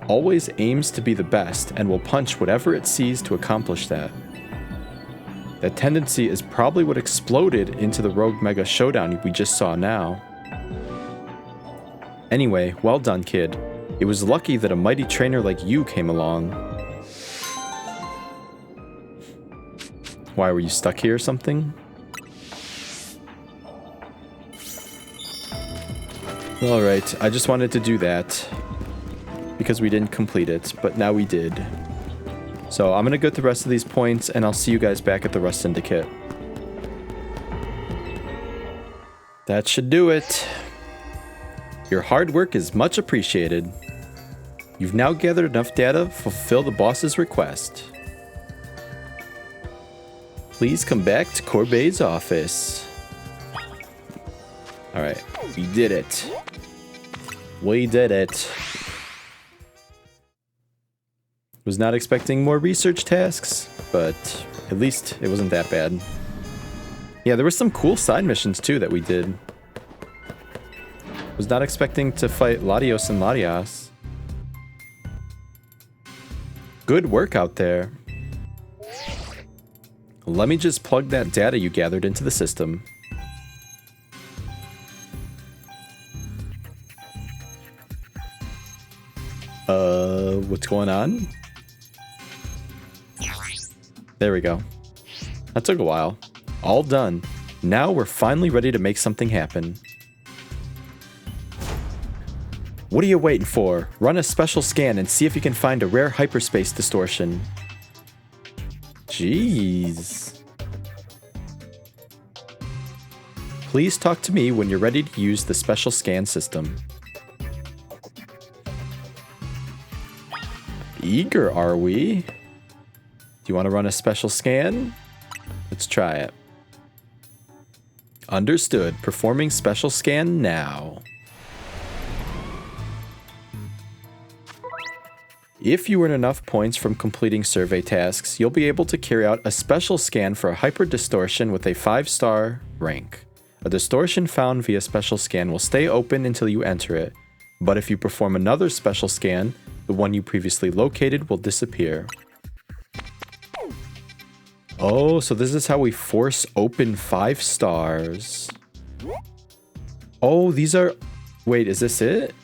always aims to be the best and will punch whatever it sees to accomplish that. That tendency is probably what exploded into the rogue mega showdown we just saw now. Anyway, well done, kid. It was lucky that a mighty trainer like you came along. Why, were you stuck here or something? Alright, I just wanted to do that because we didn't complete it, but now we did. So I'm going to go through the rest of these points, and I'll see you guys back at the Rust Syndicate. That should do it. Your hard work is much appreciated. You've now gathered enough data to fulfill the boss's request. Please come back to Corbet's office. Alright, we did it. We did it. Was not expecting more research tasks, but at least it wasn't that bad. Yeah, there were some cool side missions too that we did. Was not expecting to fight Latios and Latias. Good work out there. Let me just plug that data you gathered into the system. What's going on? There we go. That took a while. All done. Now we're finally ready to make something happen. What are you waiting for? Run a special scan and see if you can find a rare hyperspace distortion. Jeez. Please talk to me when you're ready to use the special scan system. Eager, are we? Do you want to run a special scan? Let's try it. Understood. Performing special scan now. If you earn enough points from completing survey tasks, you'll be able to carry out a special scan for a hyper distortion with a 5-star rank. A distortion found via special scan will stay open until you enter it, but if you perform another special scan, the one you previously located will disappear. Oh, so this is how we force open 5 stars. Oh, these are... Wait, is this it?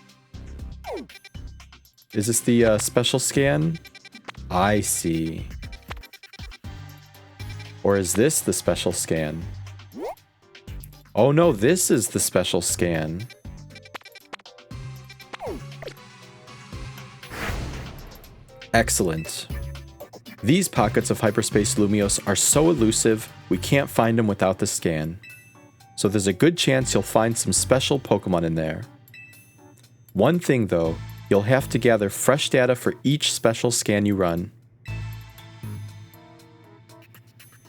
Is this the special scan? I see. Or is this the special scan? Oh no, this is the special scan. Excellent. These pockets of hyperspace Lumios are so elusive, we can't find them without the scan. So there's a good chance you'll find some special Pokemon in there. One thing though, you'll have to gather fresh data for each special scan you run.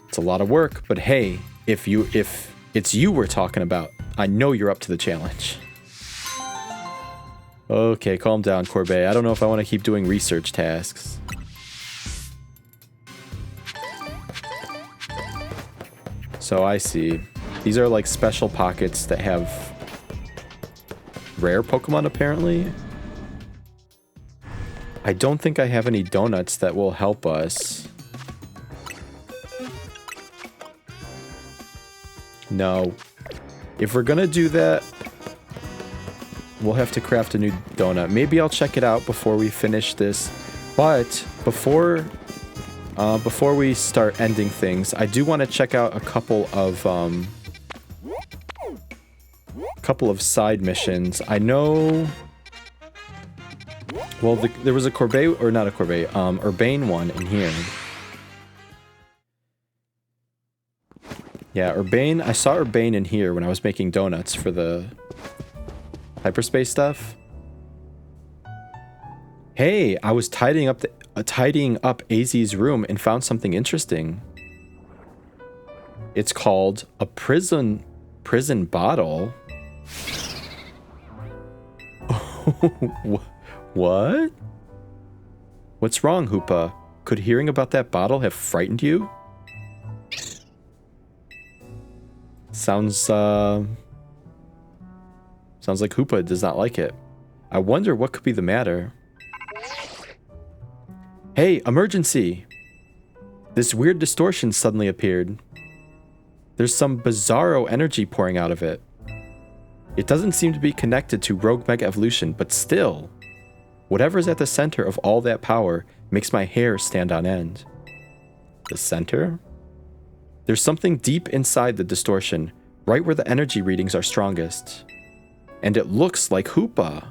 It's a lot of work, but hey, if it's you we're talking about, I know you're up to the challenge. Okay, calm down, Corbet. I don't know if I want to keep doing research tasks. So I see. These are like special pockets that have rare Pokemon, apparently. I don't think I have any donuts that will help us. No. If we're gonna do that, we'll have to craft a new donut. Maybe I'll check it out before we finish this. But before we start ending things, I do want to check out a couple of side missions. I know. Well, there was a Corbet, or not a Corbet, Urbane one in here. Yeah, Urbane. I saw Urbane in here when I was making donuts for the hyperspace stuff. Hey, I was tidying up AZ's room and found something interesting. It's called a prison bottle. What? What's wrong, Hoopa? Could hearing about that bottle have frightened you? Sounds like Hoopa does not like it. I wonder what could be the matter. Hey, emergency! This weird distortion suddenly appeared. There's some bizarro energy pouring out of it. It doesn't seem to be connected to Rogue Mega Evolution, but still, whatever's at the center of all that power makes my hair stand on end. The center? There's something deep inside the distortion, right where the energy readings are strongest. And it looks like Hoopa.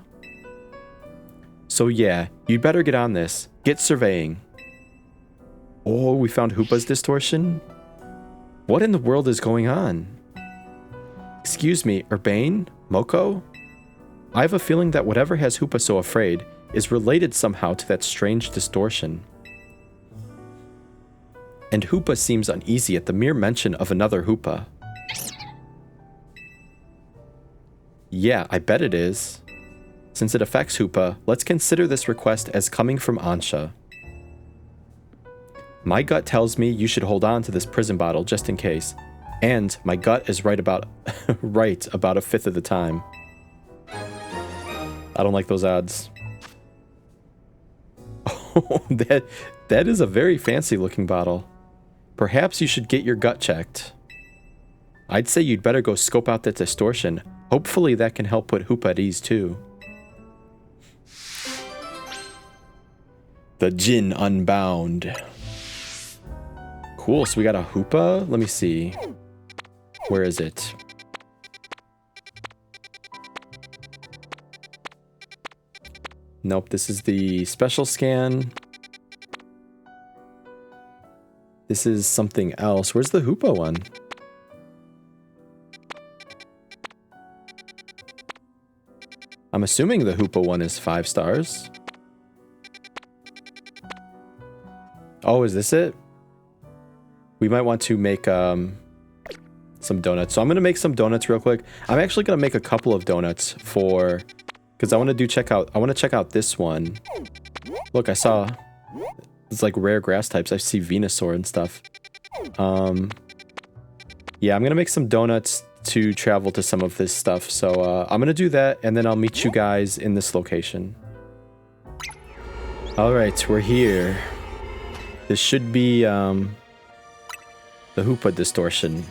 So yeah, you'd better get on this. Get surveying. Oh, we found Hoopa's distortion? What in the world is going on? Excuse me, Urbane? Moko? I have a feeling that whatever has Hoopa so afraid is related somehow to that strange distortion. And Hoopa seems uneasy at the mere mention of another Hoopa. Yeah, I bet it is. Since it affects Hoopa, let's consider this request as coming from Ansha. My gut tells me you should hold on to this prison bottle just in case. And my gut is right about a fifth of the time. I don't like those odds. Oh, that is a very fancy looking bottle. Perhaps you should get your gut checked. I'd say you'd better go scope out that distortion. Hopefully that can help put Hoopa at ease too. The Djinn Unbound. Cool, so we got a Hoopa? Let me see. Where is it? Nope, this is the special scan. This is something else. Where's the Hoopa one? I'm assuming the Hoopa one is 5 stars. Oh, is this it? We might want to make some donuts. So I'm going to make some donuts real quick. I'm actually going to make a couple of donuts for... Because I want to check out this one. Look, I saw... It's like rare grass types. I see Venusaur and stuff. Yeah, I'm going to make some donuts to travel to some of this stuff. So I'm going to do that, and then I'll meet you guys in this location. Alright, we're here. This should be... the Hoopa distortion.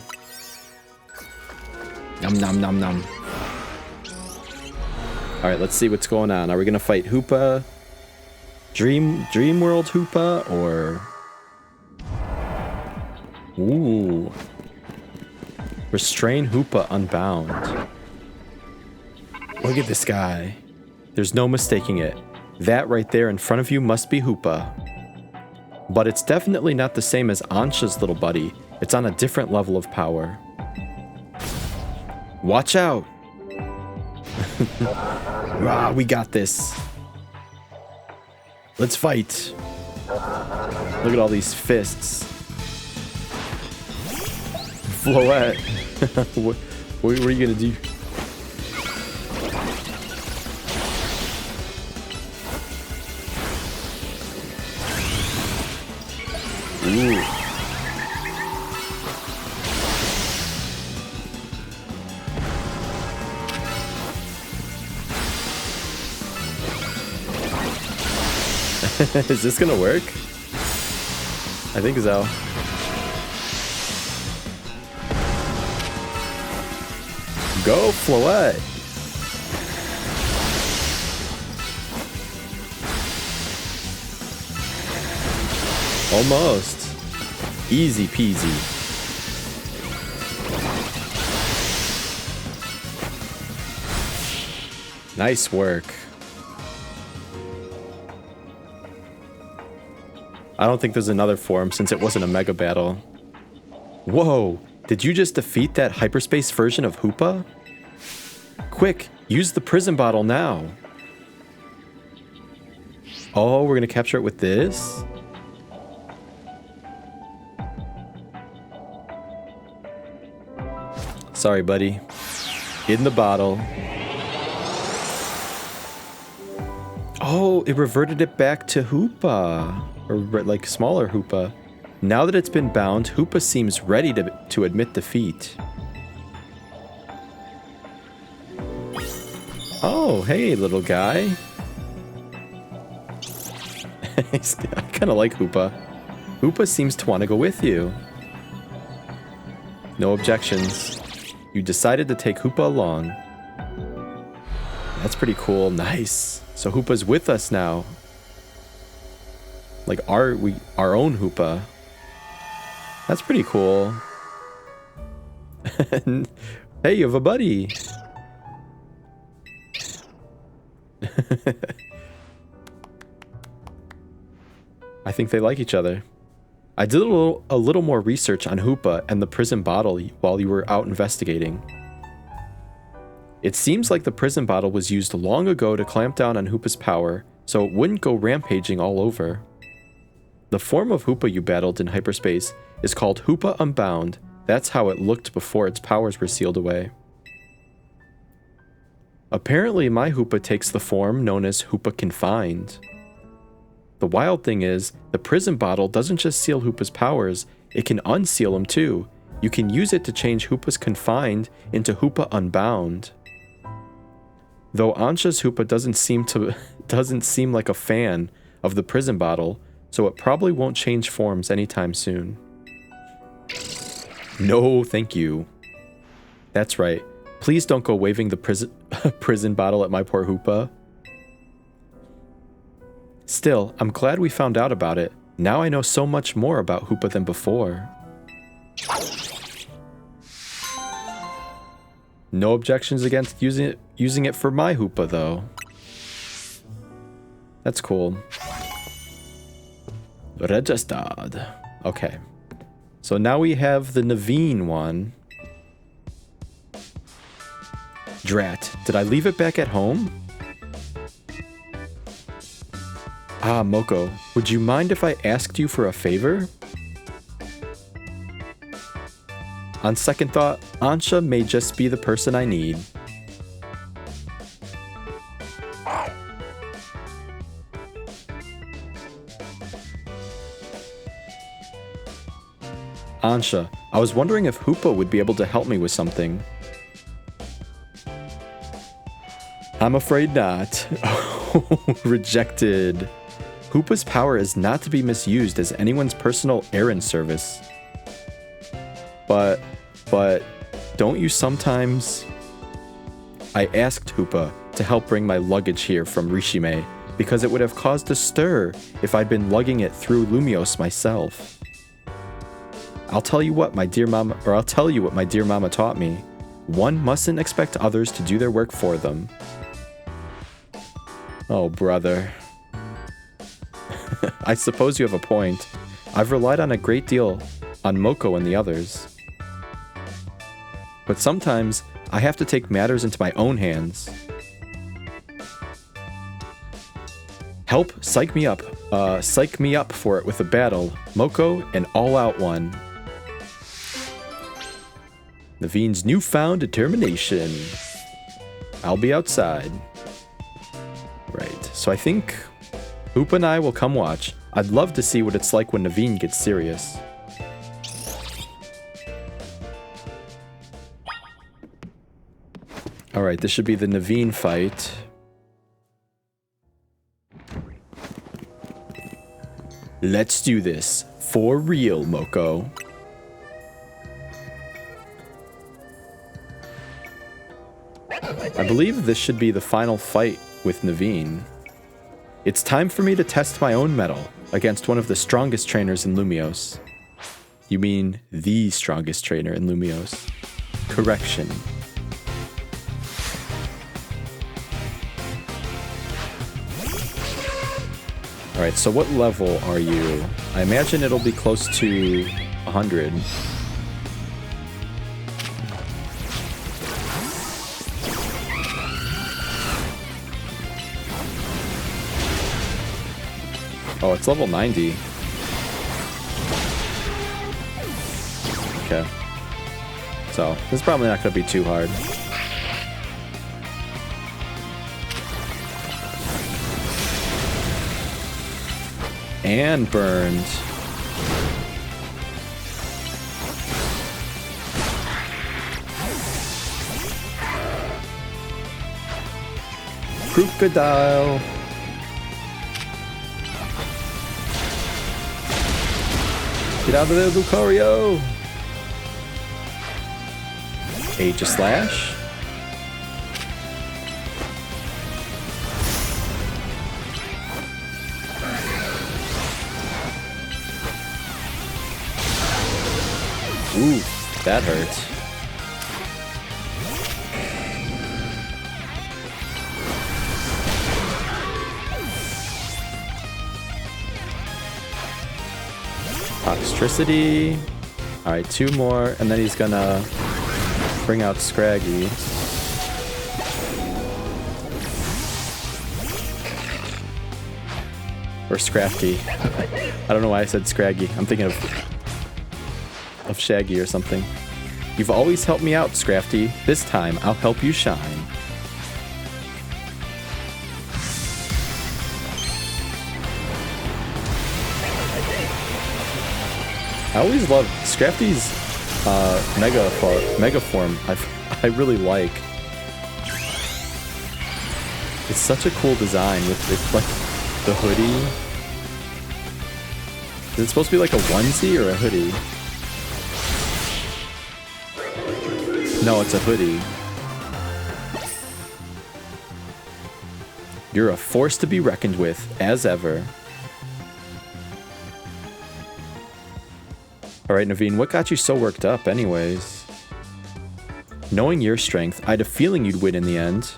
Nom nom nom nom. Alright, let's see what's going on. Are we gonna fight Hoopa? Dream World Hoopa, or... Ooh. Restrain Hoopa Unbound. Look at this guy. There's no mistaking it. That right there in front of you must be Hoopa. But it's definitely not the same as Ansha's little buddy. It's on a different level of power. Watch out! Ah, we got this. Let's fight. Look at all these fists. Floette. what are you gonna do? Ooh. Is this gonna work? I think so. Go, Floette! Almost. Easy peasy. Nice work. I don't think there's another form since it wasn't a mega battle. Whoa! Did you just defeat that hyperspace version of Hoopa? Quick, use the prison bottle now. Oh, we're gonna capture it with this? Sorry, buddy. In the bottle. Oh, it reverted it back to Hoopa. Or like smaller Hoopa. Now that it's been bound, Hoopa seems ready to admit defeat. Oh, hey, little guy. I kind of like Hoopa. Hoopa seems to want to go with you. No objections. You decided to take Hoopa along. That's pretty cool. Nice. So Hoopa's with us now. Like our own Hoopa. That's pretty cool. Hey, you have a buddy. I think they like each other. I did a little more research on Hoopa and the prison bottle while you were out investigating. It seems like the prison bottle was used long ago to clamp down on Hoopa's power, so it wouldn't go rampaging all over. The form of Hoopa you battled in hyperspace is called Hoopa Unbound. That's how it looked before its powers were sealed away. Apparently my Hoopa takes the form known as Hoopa Confined. The wild thing is, the prison bottle doesn't just seal Hoopa's powers, it can unseal them too. You can use it to change Hoopa's Confined into Hoopa Unbound. Though Ansha's Hoopa doesn't seem like a fan of the prison bottle, so it probably won't change forms anytime soon. No, thank you. That's right. Please don't go waving the prison bottle at my poor Hoopa. Still, I'm glad we found out about it. Now I know so much more about Hoopa than before. No objections against using it for my Hoopa, though. That's cool. Registered. Okay. So now we have the Naveen one. Drat, did I leave it back at home? Ah, Moko, would you mind if I asked you for a favor? On second thought, Ansha may just be the person I need. Ansha, I was wondering if Hoopa would be able to help me with something. I'm afraid not. Rejected. Hoopa's power is not to be misused as anyone's personal errand service. But, don't you sometimes... I asked Hoopa to help bring my luggage here from Rishime because it would have caused a stir if I'd been lugging it through Lumios myself. I'll tell you what my dear mama taught me. One mustn't expect others to do their work for them. Oh, brother. I suppose you have a point. I've relied on a great deal on Moko and the others. But sometimes, I have to take matters into my own hands. Help psych me up for it with a battle. Moko, an all-out one. Naveen's newfound determination. I'll be outside. Right, so I think Hoopa and I will come watch. I'd love to see what it's like when Naveen gets serious. Alright, this should be the Naveen fight. Let's do this. For real, Moko. I believe this should be the final fight with Naveen. It's time for me to test my own mettle against one of the strongest trainers in Lumios. You mean the strongest trainer in Lumios. Correction. Alright, so what level are you? I imagine it'll be close to 100. Oh, it's level 90. Okay. So this is probably not going to be too hard. And burned. Crocodile. Get out of there, Lucario! Aegis Slash. Ooh, that hurts. Toxtricity. Alright, 2 more, and then he's gonna bring out Scraggy. Or Scrafty. I don't know why I said Scraggy. I'm thinking of Shaggy or something. You've always helped me out, Scrafty. This time, I'll help you shine. I always love Scrafty's mega form. I really like. It's such a cool design with like the hoodie. Is it supposed to be like a onesie or a hoodie? No, it's a hoodie. You're a force to be reckoned with, as ever. Alright, Naveen, what got you so worked up anyways? Knowing your strength, I had a feeling you'd win in the end.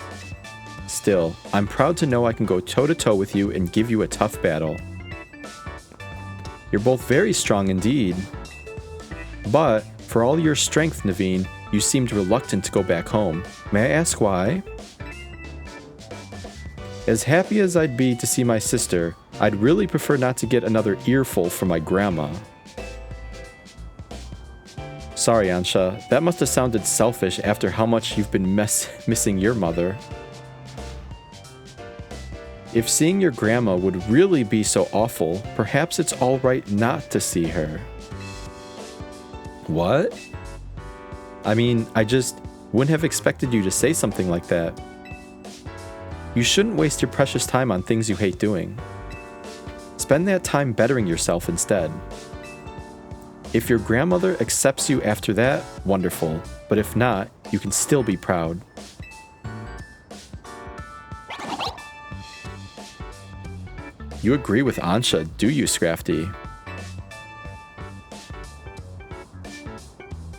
Still, I'm proud to know I can go toe-to-toe with you and give you a tough battle. You're both very strong indeed. But, for all your strength, Naveen, you seemed reluctant to go back home. May I ask why? As happy as I'd be to see my sister, I'd really prefer not to get another earful from my grandma. Sorry, Ansha. That must have sounded selfish after how much you've been missing your mother. If seeing your grandma would really be so awful, perhaps it's alright not to see her. What? I mean, I just wouldn't have expected you to say something like that. You shouldn't waste your precious time on things you hate doing. Spend that time bettering yourself instead. If your grandmother accepts you after that, wonderful. But if not, you can still be proud. You agree with Ansha, do you, Scrafty?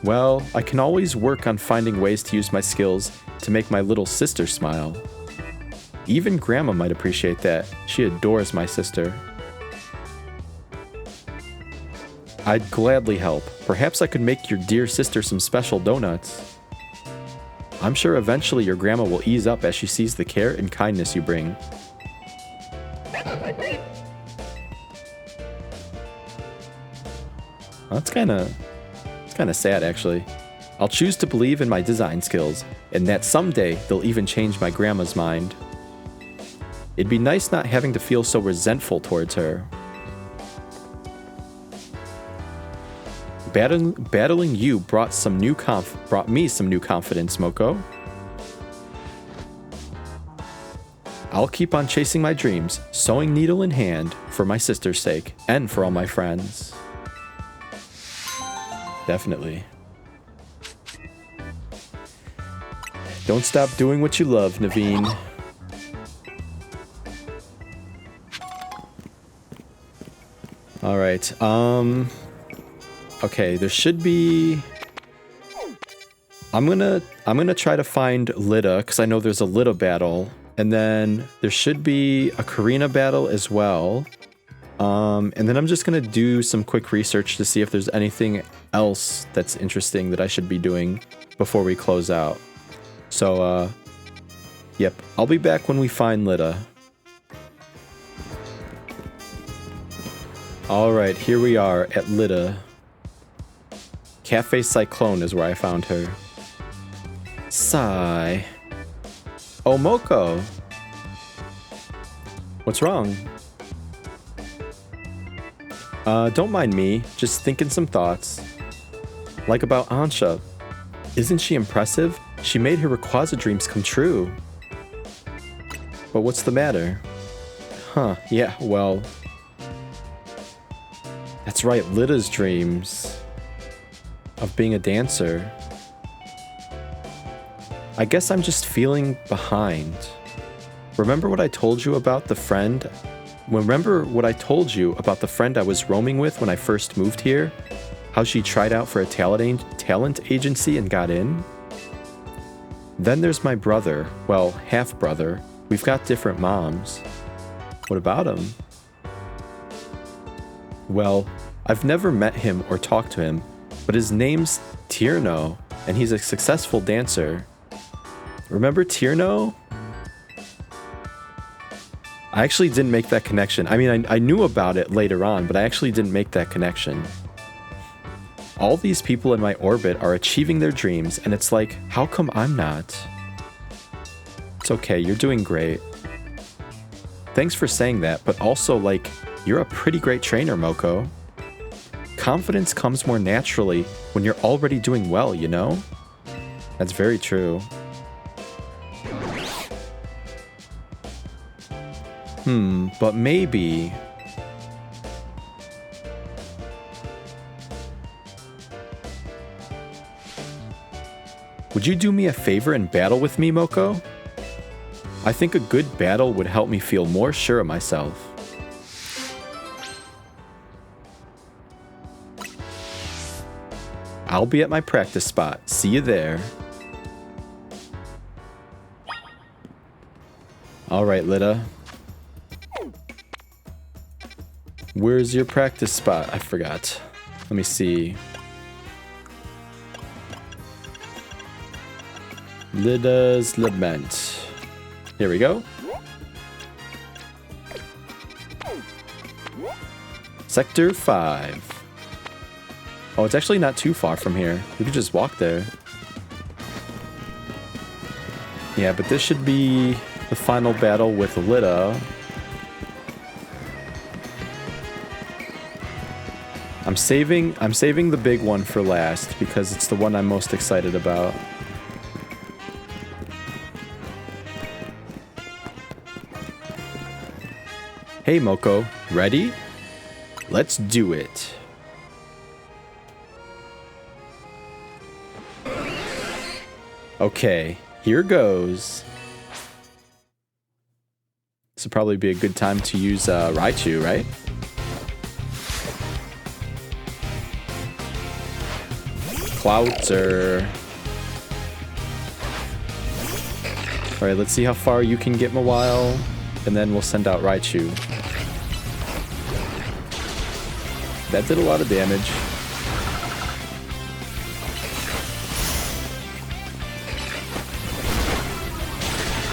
Well, I can always work on finding ways to use my skills to make my little sister smile. Even Grandma might appreciate that. She adores my sister. I'd gladly help. Perhaps I could make your dear sister some special donuts. I'm sure eventually your grandma will ease up as she sees the care and kindness you bring. That's kind of sad, actually. I'll choose to believe in my design skills, and that someday they'll even change my grandma's mind. It'd be nice not having to feel so resentful towards her. Battling you brought me some new confidence, Moko. I'll keep on chasing my dreams, sewing needle in hand, for my sister's sake, and for all my friends. Definitely. Don't stop doing what you love, Naveen. Alright, okay, there should be... I'm gonna try to find Lita, because I know there's a Lita battle. And then there should be a Karina battle as well. And then I'm just gonna do some quick research to see if there's anything else that's interesting that I should be doing before we close out. So, yep, I'll be back when we find Lita. Alright, here we are at Lita. Cafe Cyclone is where I found her. Sigh. Oh, Moko. What's wrong? Don't mind me. Just thinking some thoughts. Like about Ansha. Isn't she impressive? She made her Rayquaza dreams come true. But what's the matter? Huh, yeah, well... That's right, Lida's dreams of being a dancer. I guess I'm just feeling behind. Remember what I told you about the friend? Remember what I told you about the friend I was roaming with when I first moved here? How she tried out for a talent agency and got in? Then there's my brother, well, half-brother. We've got different moms. What about him? Well, I've never met him or talked to him, but his name's Tierno, and he's a successful dancer. Remember Tierno? I actually didn't make that connection. I mean, I knew about it later on, but I actually didn't make that connection. All these people in my orbit are achieving their dreams, and it's like, how come I'm not? It's okay, you're doing great. Thanks for saying that, but also, like, you're a pretty great trainer, Moko. Confidence comes more naturally when you're already doing well, you know? That's very true. But maybe... Would you do me a favor and battle with me, Moko? I think a good battle would help me feel more sure of myself. I'll be at my practice spot. See you there. Alright, Lida. Where's your practice spot? I forgot. Let me see. Lida's Lament. Here we go. Sector 5. Oh, it's actually not too far from here. We could just walk there. Yeah, but this should be the final battle with Lida. I'm saving the big one for last because it's the one I'm most excited about. Hey Moko, ready? Let's do it. Okay, here goes. This would probably be a good time to use Raichu, right? Cloutzer. Alright, let's see how far you can get Mawile, and then we'll send out Raichu. That did a lot of damage.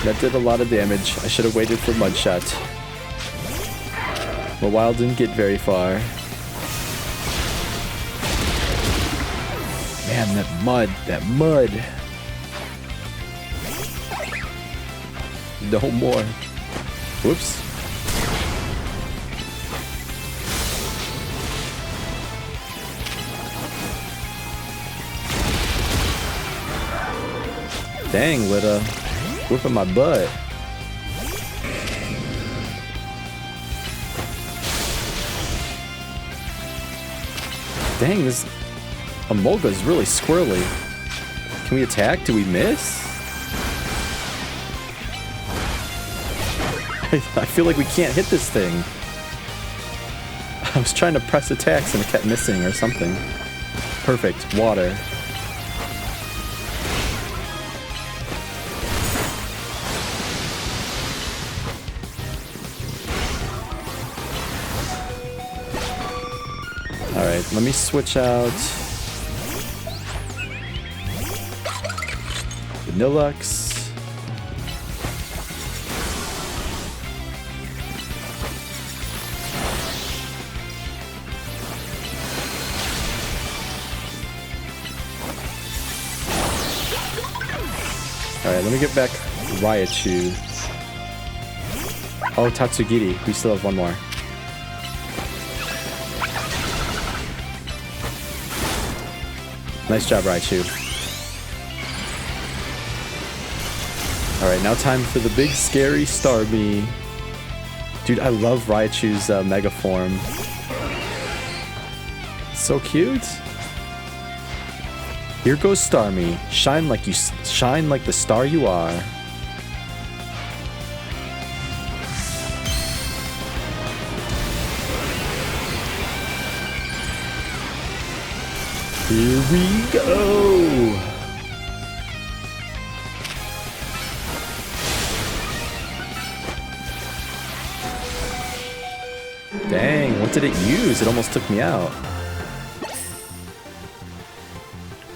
That did a lot of damage. I should have waited for Mudshot. Mawile didn't get very far. Man, that mud. No more. Whoops. Dang, Lida. Whooping my butt. Dang, this Emolga is really squirrely. Can we attack? Do we miss? I feel like we can't hit this thing. I was trying to press attacks and it kept missing or something. Perfect. Water. Alright, let me switch out Vanillux. Alright, let me get back Raichu. Oh, Tatsugiri. We still have one more. Nice job, Raichu. Alright, now time for the big scary Starmie. Dude, I love Raichu's Mega form. So cute. Here goes Starmie. Shine like the star you are. Here we go. Dang, what did it use? It almost took me out.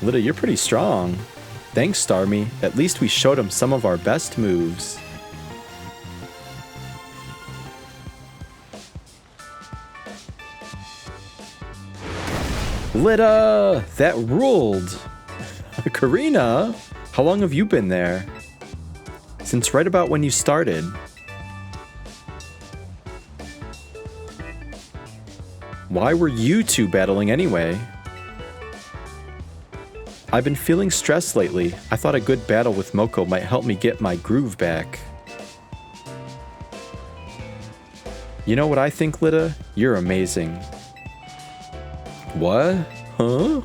Lita, you're pretty strong. Thanks, Starmie. At least we showed him some of our best moves. Lita! That ruled! Karina, how long have you been there? Since right about when you started. Why were you two battling anyway? I've been feeling stressed lately. I thought a good battle with Moko might help me get my groove back. You know what I think, Lita? You're amazing. What? Huh?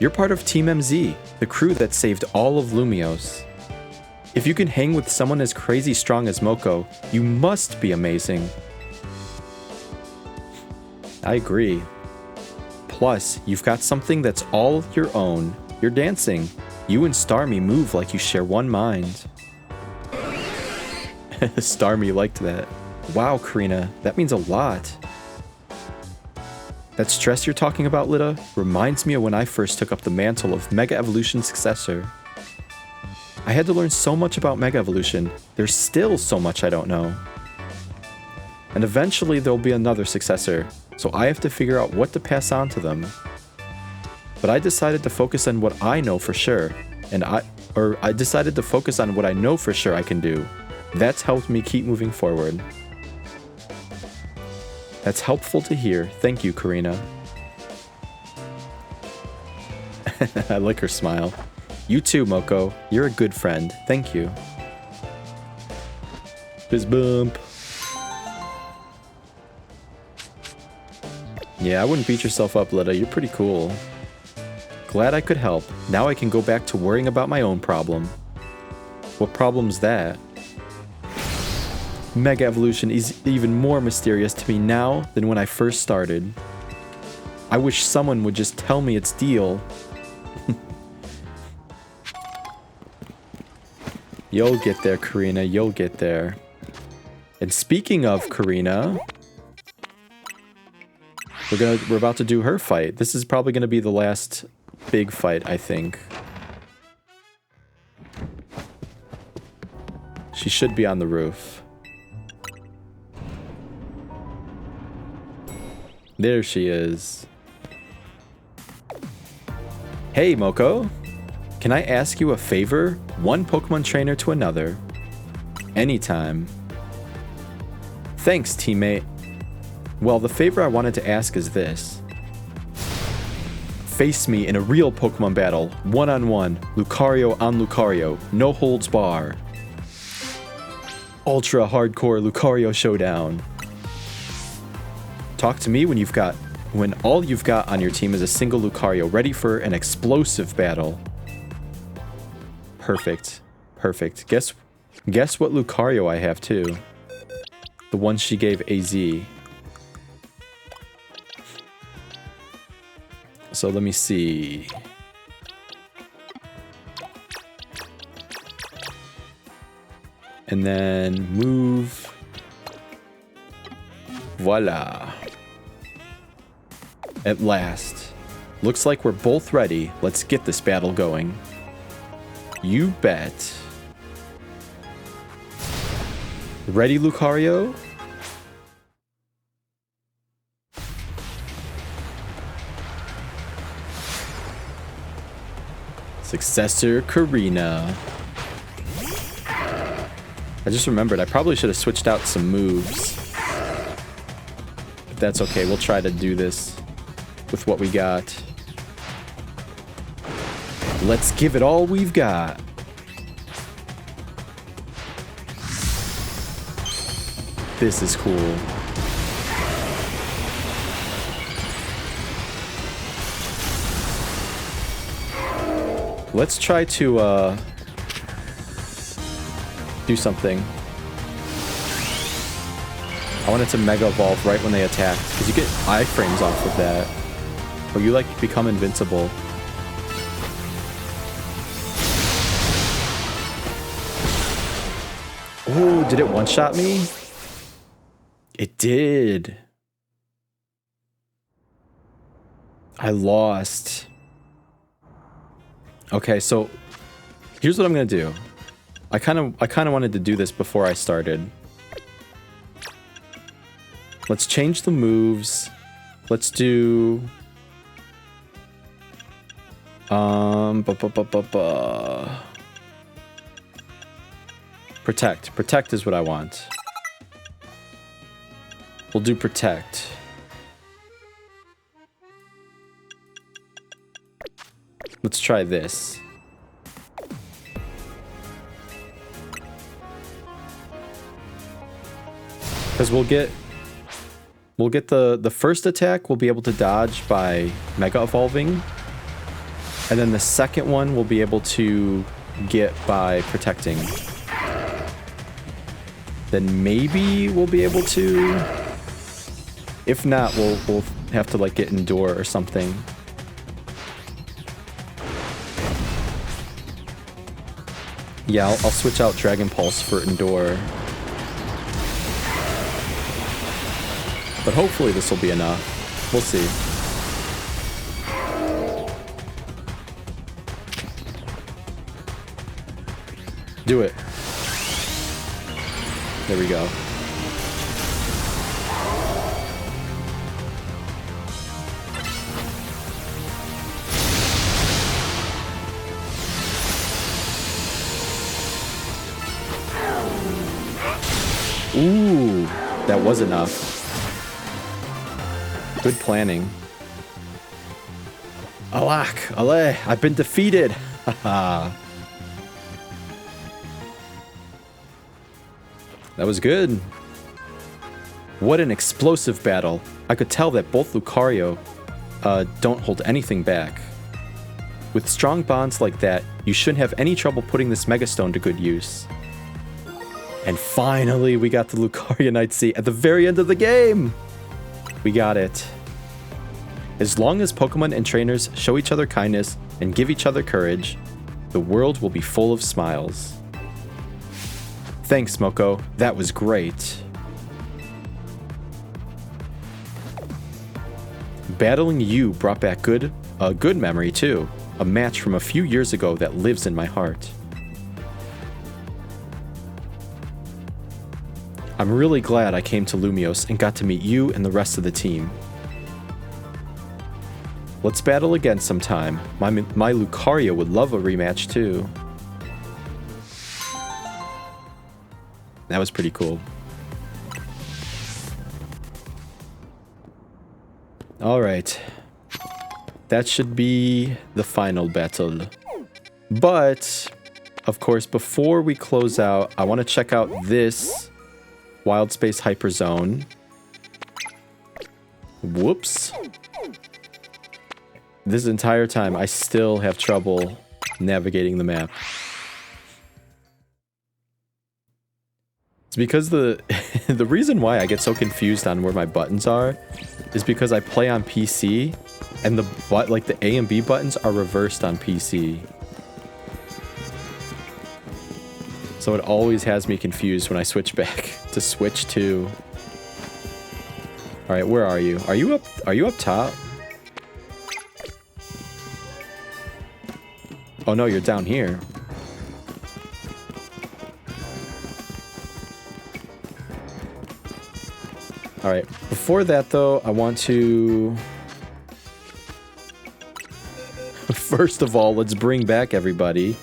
You're part of Team MZ, the crew that saved all of Lumiose. If you can hang with someone as crazy strong as Moko, you must be amazing. I agree. Plus, you've got something that's all your own. You're dancing. You and Starmie move like you share one mind. Starmie liked that. Wow, Karina, that means a lot. That stress you're talking about, Lita, reminds me of when I first took up the mantle of Mega Evolution successor. I had to learn so much about Mega Evolution. There's still so much I don't know. And eventually there'll be another successor, so I have to figure out what to pass on to them. But I decided to focus on what I know for sure, I decided to focus on what I know for sure I can do. That's helped me keep moving forward. That's helpful to hear. Thank you, Karina. I like her smile. You too, Moko. You're a good friend. Thank you. Fist bump. Yeah, I wouldn't beat yourself up, Lita. You're pretty cool. Glad I could help. Now I can go back to worrying about my own problem. What problem's that? Mega Evolution is even more mysterious to me now than when I first started. I wish someone would just tell me its deal. You'll get there, Karina. You'll get there. And speaking of Karina, we're about to do her fight. This is probably gonna be the last big fight, I think. She should be on the roof. There she is. Hey, Moko. Can I ask you a favor? One Pokemon trainer to another. Anytime. Thanks, teammate. Well, the favor I wanted to ask is this. Face me in a real Pokemon battle, one-on-one, Lucario on Lucario, no holds bar. Ultra hardcore Lucario showdown. Talk to me when all you've got on your team is a single Lucario ready for an explosive battle. Perfect. Perfect. Guess what Lucario I have too? The one she gave AZ. So let me see. And then move. Voila. At last. Looks like we're both ready. Let's get this battle going. You bet. Ready, Lucario? Successor Karina. I just remembered I probably should have switched out some moves. But that's okay. We'll try to do this with what we got. Let's give it all we've got. This is cool. Let's try to do something. I want it to Mega Evolve right when they attack, because you get iframes off of that. Or you like become invincible. Oh, did it one-shot me? It did. I lost. Okay, so here's what I'm gonna do. I kind of wanted to do this before I started. Let's change the moves. Let's do Protect. Protect is what I want. We'll do Protect. Let's try this. Because we'll get the first attack we'll be able to dodge by Mega Evolving. And then the second one we'll be able to get by Protecting. Then maybe we'll be able to. If not, we'll have to like get Endure or something. Yeah, I'll switch out Dragon Pulse for Endure. But hopefully this will be enough. We'll see. Do it. There we go. Ooh, that was enough. Good planning. Alak, Ale, I've been defeated. Haha. That was good. What an explosive battle. I could tell that both Lucario don't hold anything back. With strong bonds like that, you shouldn't have any trouble putting this Megastone to good use. And finally, we got the Lucario Knight Sea at the very end of the game! We got it. As long as Pokemon and trainers show each other kindness and give each other courage, the world will be full of smiles. Thanks, Moko. That was great. Battling you brought back a good memory too. A match from a few years ago that lives in my heart. I'm really glad I came to Lumiose and got to meet you and the rest of the team. Let's battle again sometime. My Lucario would love a rematch too. That was pretty cool. Alright. That should be the final battle. But, of course, before we close out, I want to check out this Wild Space Hyper Zone. Whoops. This entire time, I still have trouble navigating the map. It's because the reason why I get so confused on where my buttons are is because I play on PC and the A and B buttons are reversed on PC. So it always has me confused when I switch back to Switch 2. All right, where are you? Are you up top? Oh no, you're down here. All right, before that though, I want to... First of all, let's bring back everybody.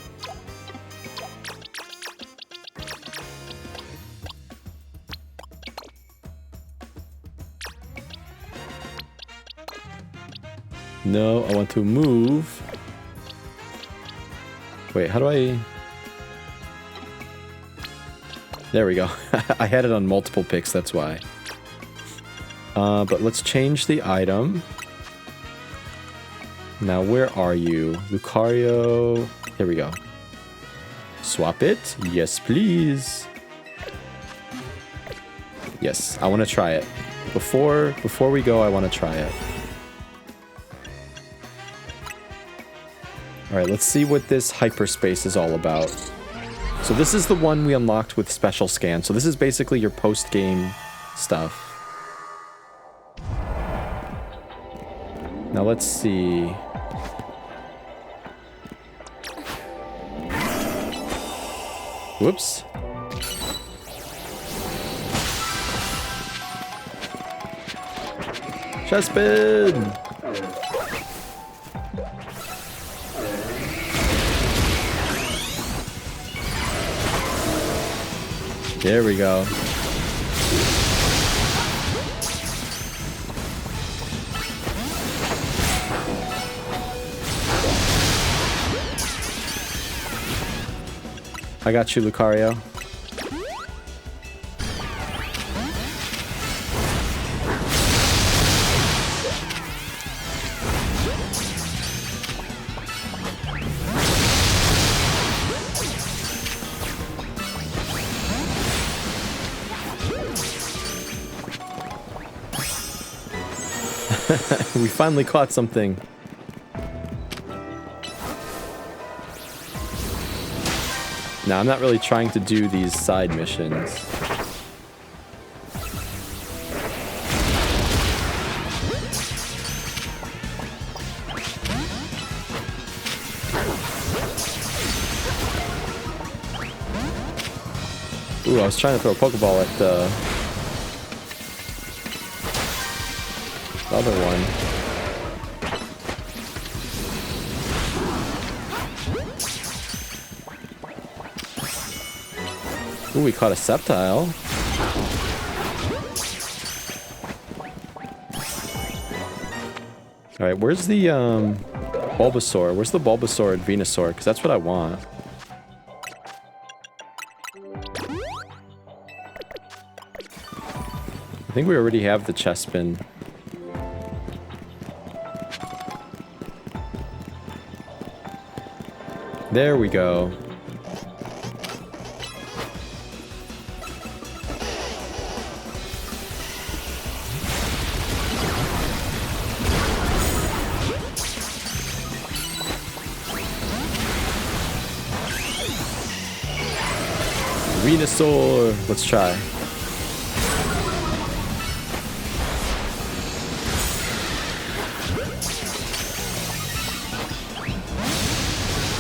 No, I want to move. Wait, how do I... There we go. I had it on multiple picks, that's why. But let's change the item. Now, where are you? Lucario. Here we go. Swap it. Yes, please. Yes, I want to try it. Before we go, I want to try it. All right, let's see what this hyperspace is all about. So this is the one we unlocked with special scan. So this is basically your post-game stuff. Now let's see. Whoops. Chespin! There we go. I got you, Lucario. We finally caught something. Now, I'm not really trying to do these side missions. Ooh, I was trying to throw a Pokeball at the other one. Ooh, we caught a Sceptile. Alright, where's the Bulbasaur? Where's the Bulbasaur and Venusaur? Because that's what I want. I think we already have the Chespin. There we go. Venusaur! Let's try.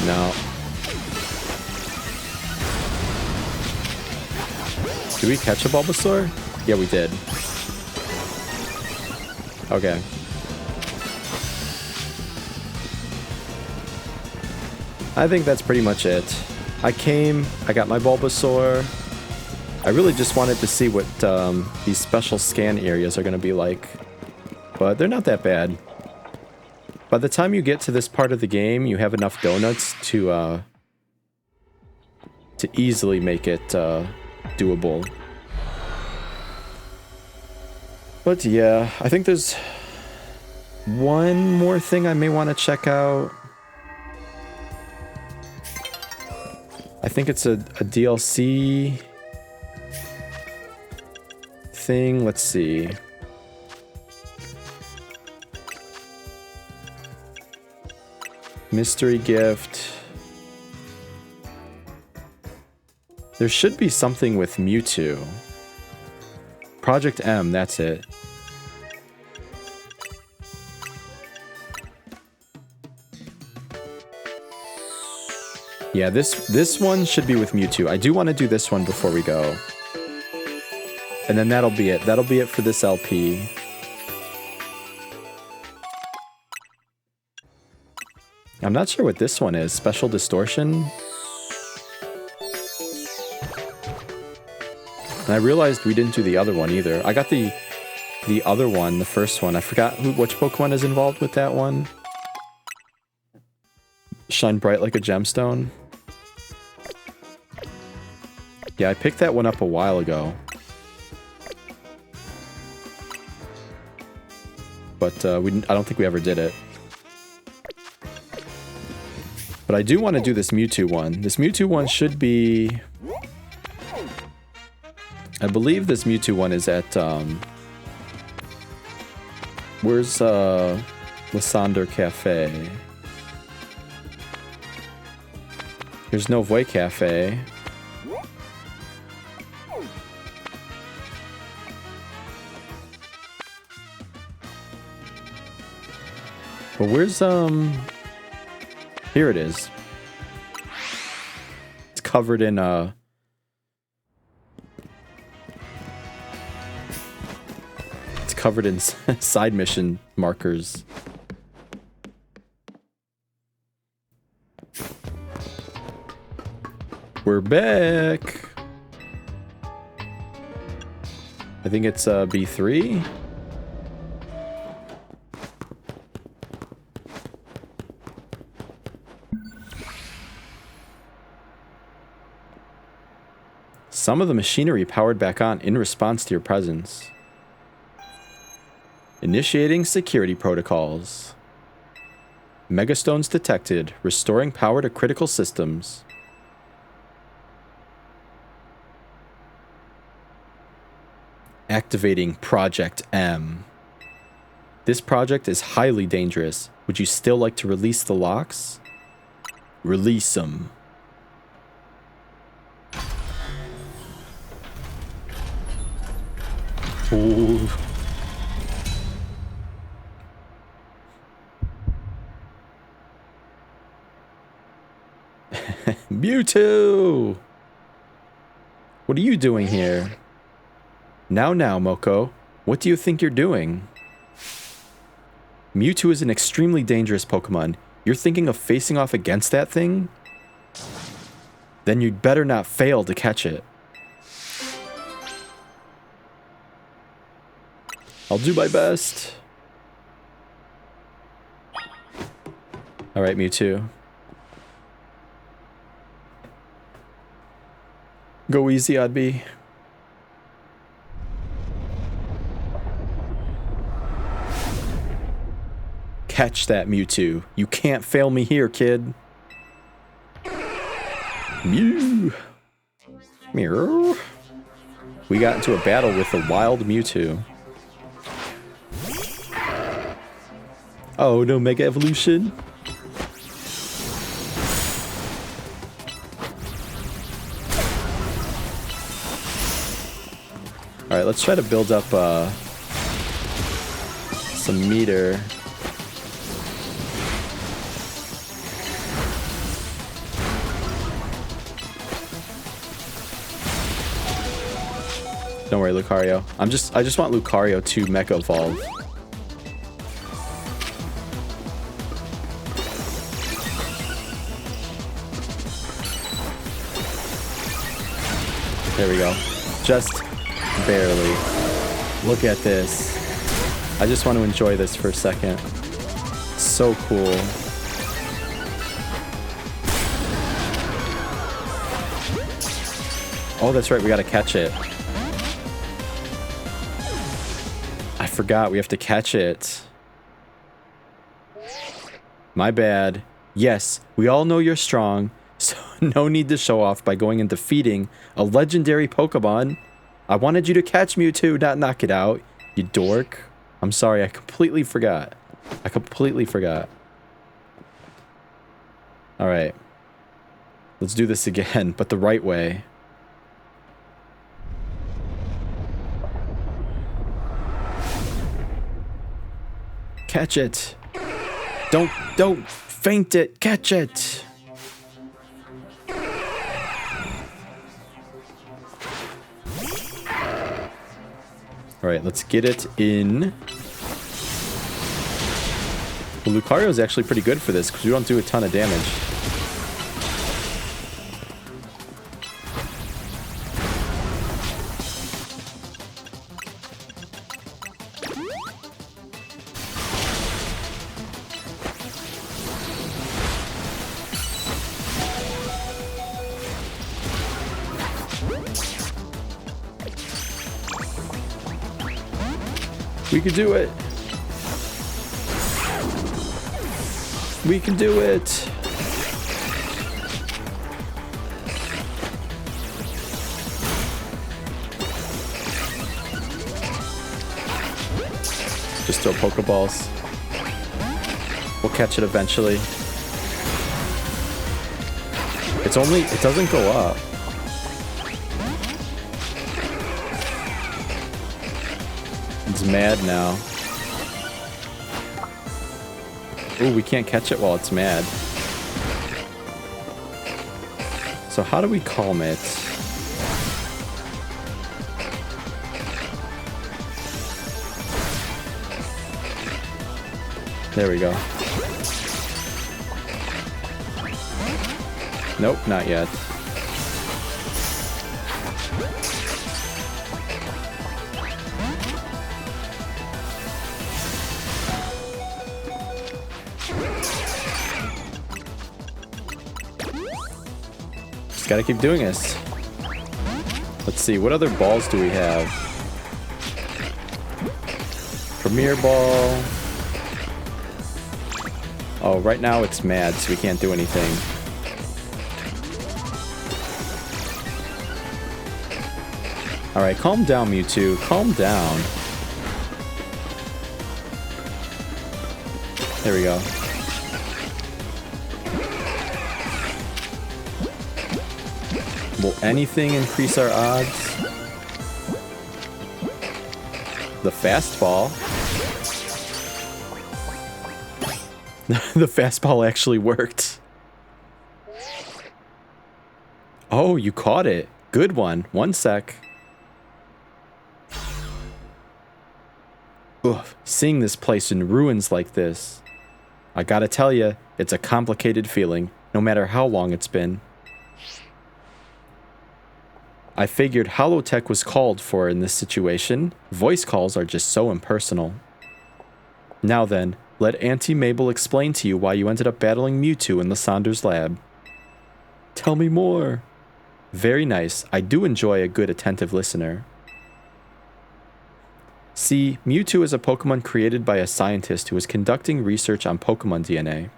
No. Did we catch a Bulbasaur? Yeah, we did. Okay. I think that's pretty much it. I got my Bulbasaur. I really just wanted to see what these special scan areas are going to be like. But they're not that bad. By the time you get to this part of the game, you have enough donuts to easily make it doable. But yeah, I think there's one more thing I may want to check out. I think it's a DLC thing. Let's see. Mystery gift. There should be something with Mewtwo. Project M, that's it. Yeah, this one should be with Mewtwo. I do want to do this one before we go. And then that'll be it. That'll be it for this LP. I'm not sure what this one is. Special Distortion? And I realized we didn't do the other one either. I got the the other one, the first one. I forgot which Pokemon is involved with that one. Shine bright like a gemstone. Yeah, I picked that one up a while ago. But I don't think we ever did it. But I do want to do this Mewtwo one. This Mewtwo one should be... I believe this Mewtwo one is at, where's, Lysander Cafe? Here's Novoy Cafe. But where's, here it is. It's covered in, covered in side mission markers. We're back. I think it's B3. Some of the machinery powered back on in response to your presence. Initiating security protocols. Megastones detected, restoring power to critical systems. Activating Project M. This project is highly dangerous. Would you still like to release the locks? Release them. Ooh. Mewtwo! What are you doing here? Now, Moko. What do you think you're doing? Mewtwo is an extremely dangerous Pokemon. You're thinking of facing off against that thing? Then you'd better not fail to catch it. I'll do my best. Alright, Mewtwo. Go easy, Oddby. Catch that, Mewtwo. You can't fail me here, kid. Mew. Meow. We got into a battle with the wild Mewtwo. Oh, no Mega Evolution. Alright, let's try to build up some meter. Don't worry, Lucario. I just want Lucario to Mecha Evolve. There we go. Just barely. Look at this. I just want to enjoy this for a second. So cool. Oh, that's right. We gotta catch it. I forgot. We have to catch it. My bad. Yes, we all know you're strong, so no need to show off by going and defeating a legendary Pokemon. I wanted you to catch Mewtwo, not knock it out, you dork. I'm sorry, I completely forgot. Alright. Let's do this again, but the right way. Catch it. Don't faint it. Catch it. Alright, let's get it in. Well, Lucario is actually pretty good for this because we don't do a ton of damage. We can do it. We can do it. Just throw Pokeballs. We'll catch it eventually. It doesn't go up. It's mad now. Ooh, we can't catch it while it's mad. So how do we calm it? There we go. Nope, not yet. Just gotta keep doing this. Let's see, what other balls do we have? Premier Ball. Oh, right now it's mad, so we can't do anything. Alright, calm down, Mewtwo. Calm down. There we go. Will anything increase our odds? The fastball. The fastball actually worked. Oh, you caught it. Good one. 1 sec. Ugh, seeing this place in ruins like this. I gotta tell ya, it's a complicated feeling, no matter how long it's been. I figured holotech was called for in this situation. Voice calls are just so impersonal. Now then, let Auntie Mabel explain to you why you ended up battling Mewtwo in the Saunders lab. Tell me more. Very nice. I do enjoy a good attentive listener. See, Mewtwo is a Pokemon created by a scientist who is conducting research on Pokemon DNA.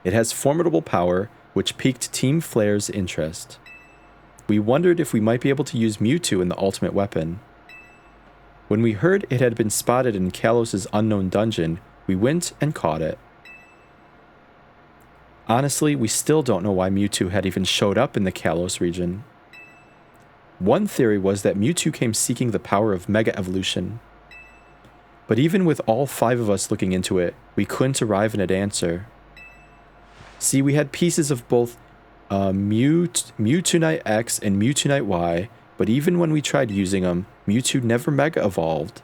It has formidable power, which piqued Team Flare's interest. We wondered if we might be able to use Mewtwo in the ultimate weapon. When we heard it had been spotted in Kalos's unknown dungeon, we went and caught it. Honestly, we still don't know why Mewtwo had even showed up in the Kalos region. One theory was that Mewtwo came seeking the power of Mega Evolution. But even with all 5 of us looking into it, we couldn't arrive at an answer. See, we had pieces of both Mewtwonite X and Mewtwonite Y, but even when we tried using them, Mewtwo never Mega Evolved.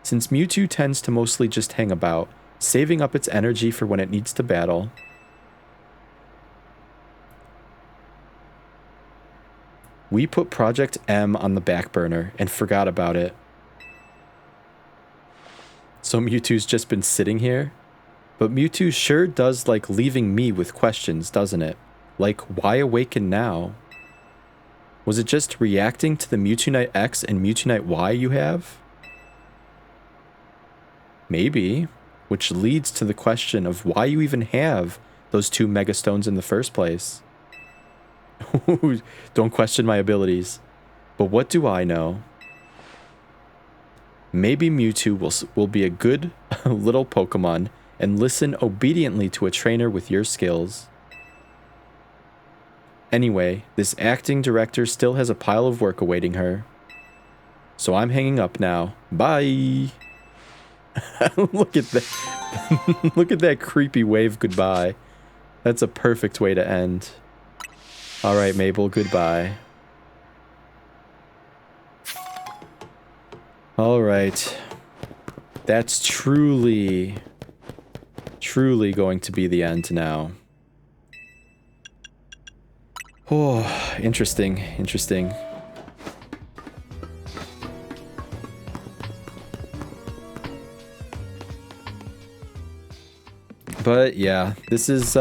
Since Mewtwo tends to mostly just hang about, saving up its energy for when it needs to battle. We put Project M on the back burner and forgot about it. So Mewtwo's just been sitting here? But Mewtwo sure does like leaving me with questions, doesn't it? Like, why awaken now? Was it just reacting to the Mewtwonite X and Mewtwonite Y you have? Maybe. Which leads to the question of why you even have those 2 Mega Stones in the first place. Don't question my abilities. But what do I know? Maybe Mewtwo will be a good little Pokemon and listen obediently to a trainer with your skills. Anyway, this acting director still has a pile of work awaiting her. So I'm hanging up now. Bye! Look at that. Look at that creepy wave goodbye. That's a perfect way to end. Alright, Mabel, goodbye. Alright. That's truly going to be the end now. Oh, interesting. But yeah, this is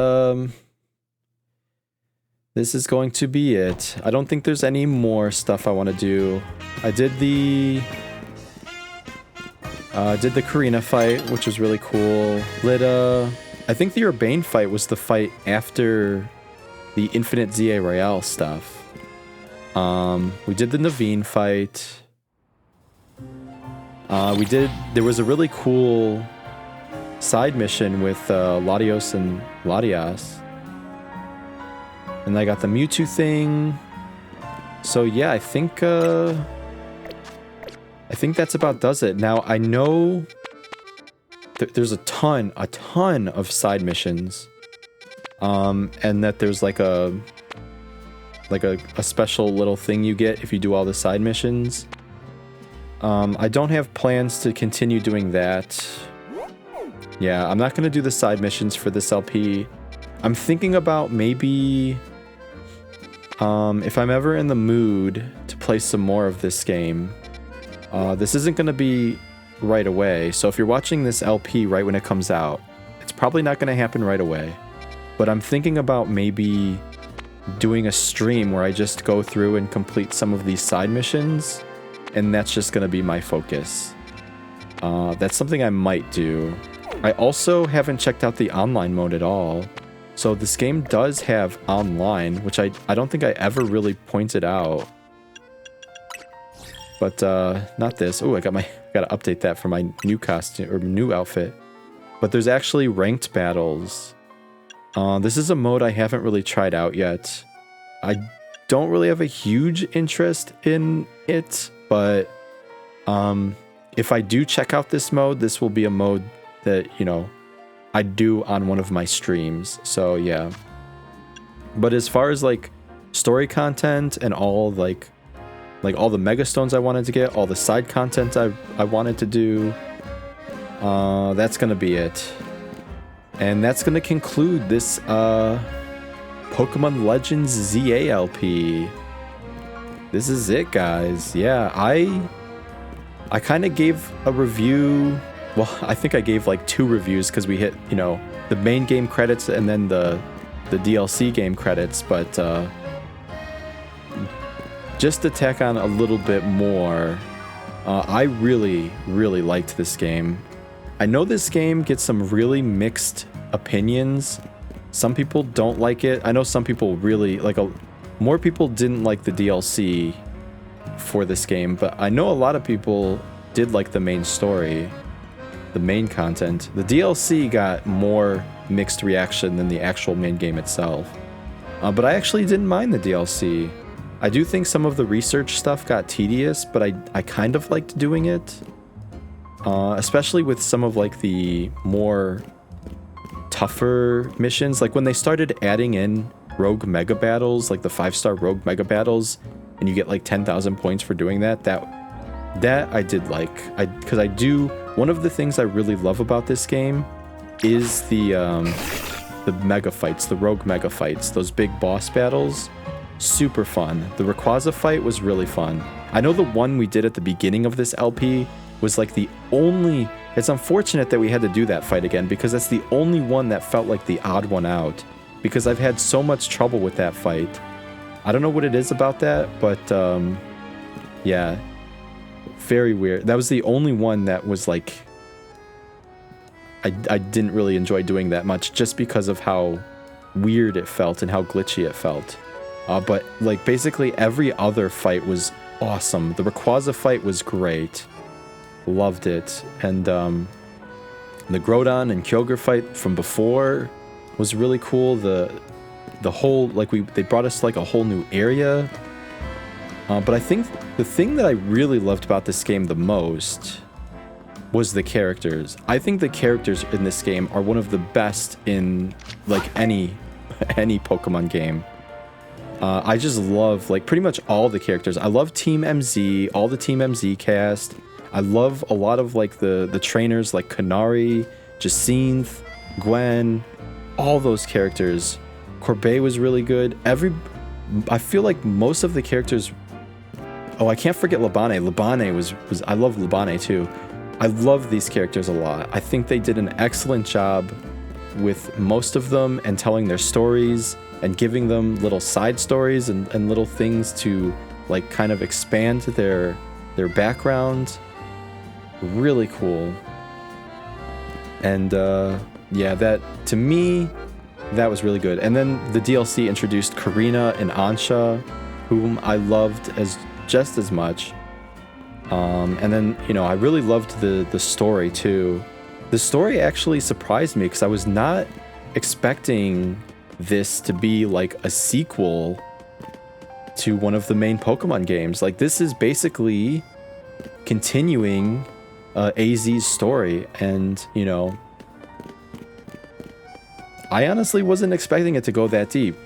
going to be it. I don't think there's any more stuff I want to do. I did the Did the Karina fight, which was really cool. I think the Urbane fight was the fight after the Infinite ZA Royale stuff. We did the Naveen fight. There was a really cool side mission with Latios and Latias. And I got the Mewtwo thing. So yeah, I think that's about does it. Now I know there's a ton of side missions. And that there's like a special little thing you get if you do all the side missions. I don't have plans to continue doing that. Yeah, I'm not gonna do the side missions for this LP. I'm thinking about maybe if I'm ever in the mood to play some more of this game. This isn't gonna be right away, so if you're watching this LP right when it comes out, it's probably not gonna happen right away. But I'm thinking about maybe doing a stream where I just go through and complete some of these side missions, and that's just gonna be my focus. That's something I might do. I also haven't checked out the online mode at all. So this game does have online, which I don't think I ever really pointed out. But not this. Oh, gotta update that for my new costume or new outfit. But there's actually ranked battles. This is a mode I haven't really tried out yet. I don't really have a huge interest in it, but if I do check out this mode, this will be a mode that, you know, I do on one of my streams. So yeah. But as far as like story content and all like all the mega stones I wanted to get, all the side content I wanted to do, that's gonna be it. And that's gonna conclude this Pokemon Legends ZA LP. This is it, guys. Yeah, I kind of gave a review. Well, I think I gave like 2 reviews because we hit, you know, the main game credits and then the DLC game credits, but just to tack on a little bit more, I really liked this game. I know this game gets some really mixed opinions. Some people don't like it. I know some people really like more people didn't like the DLC for this game, but I know a lot of people did like the main story, the main content. The DLC got more mixed reaction than the actual main game itself. But I actually didn't mind the DLC. I do think some of the research stuff got tedious, but I kind of liked doing it. Especially with some of like the more tougher missions. Like when they started adding in rogue mega battles, like the 5-star rogue mega battles, and you get like 10,000 points for doing that, that I did like. Because I do, one of the things I really love about this game is the mega fights, the rogue mega fights, those big boss battles. Super fun. The Rayquaza fight was really fun. I know the one we did at the beginning of this LP was like the only... It's unfortunate that we had to do that fight again because that's the only one that felt like the odd one out. Because I've had so much trouble with that fight. I don't know what it is about that, but yeah. Very weird. That was the only one that was like... I didn't really enjoy doing that much just because of how weird it felt and how glitchy it felt. But like basically every other fight was awesome. The Rayquaza fight was great. Loved it. And the Groudon and Kyogre fight from before was really cool. The whole, like they brought us like a whole new area. But I think the thing that I really loved about this game the most was the characters. I think the characters in this game are one of the best in like any Pokemon game. I just love like pretty much all the characters. I love Team MZ, all the Team MZ cast. I love a lot of like the trainers like Kanari, Jacinth, Gwen, all those characters. Corbet was really good. I feel like most of the characters. Oh, I can't forget Labane. Labane was I love Labane too. I love these characters a lot. I think they did an excellent job with most of them and telling their stories and giving them little side stories and little things to like kind of expand their background. Really cool. And yeah, that to me, that was really good. And then the DLC introduced Karina and Ansha, whom I loved just as much. And then, you know, I really loved the story too. The story actually surprised me because I was not expecting this to be like a sequel to one of the main Pokemon games. Like, this is basically continuing AZ's story, and, you know, I honestly wasn't expecting it to go that deep.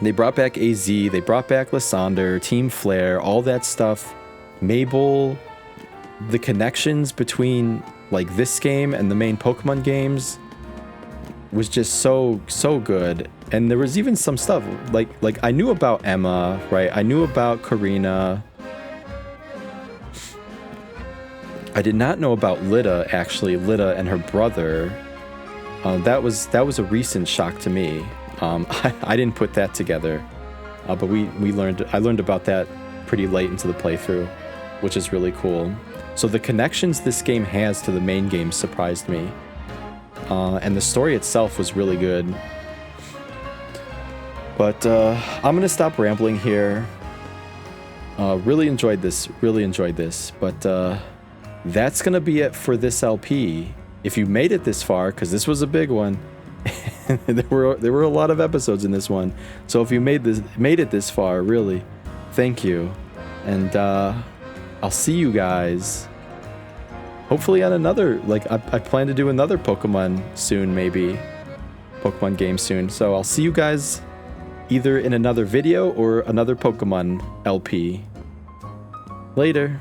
They brought back AZ, they brought back Lysander, Team Flare, all that stuff. Mabel, the connections between, like, this game and the main Pokemon games was just so good. And there was even some stuff, like I knew about Emma, right? I knew about Karina. I did not know about Lita, actually. Lita and her brother. That was a recent shock to me. I didn't put that together, but I learned about that pretty late into the playthrough, which is really cool. So the connections this game has to the main game surprised me, and the story itself was really good. But I'm gonna stop rambling here. Really enjoyed this. But that's gonna be it for this LP. If you made it this far, because this was a big one, there were a lot of episodes in this one. So if you made it this far, really, thank you. And I'll see you guys hopefully on another, like, I plan to do another Pokemon soon, maybe. Pokemon game soon. So I'll see you guys either in another video or another Pokemon LP. Later.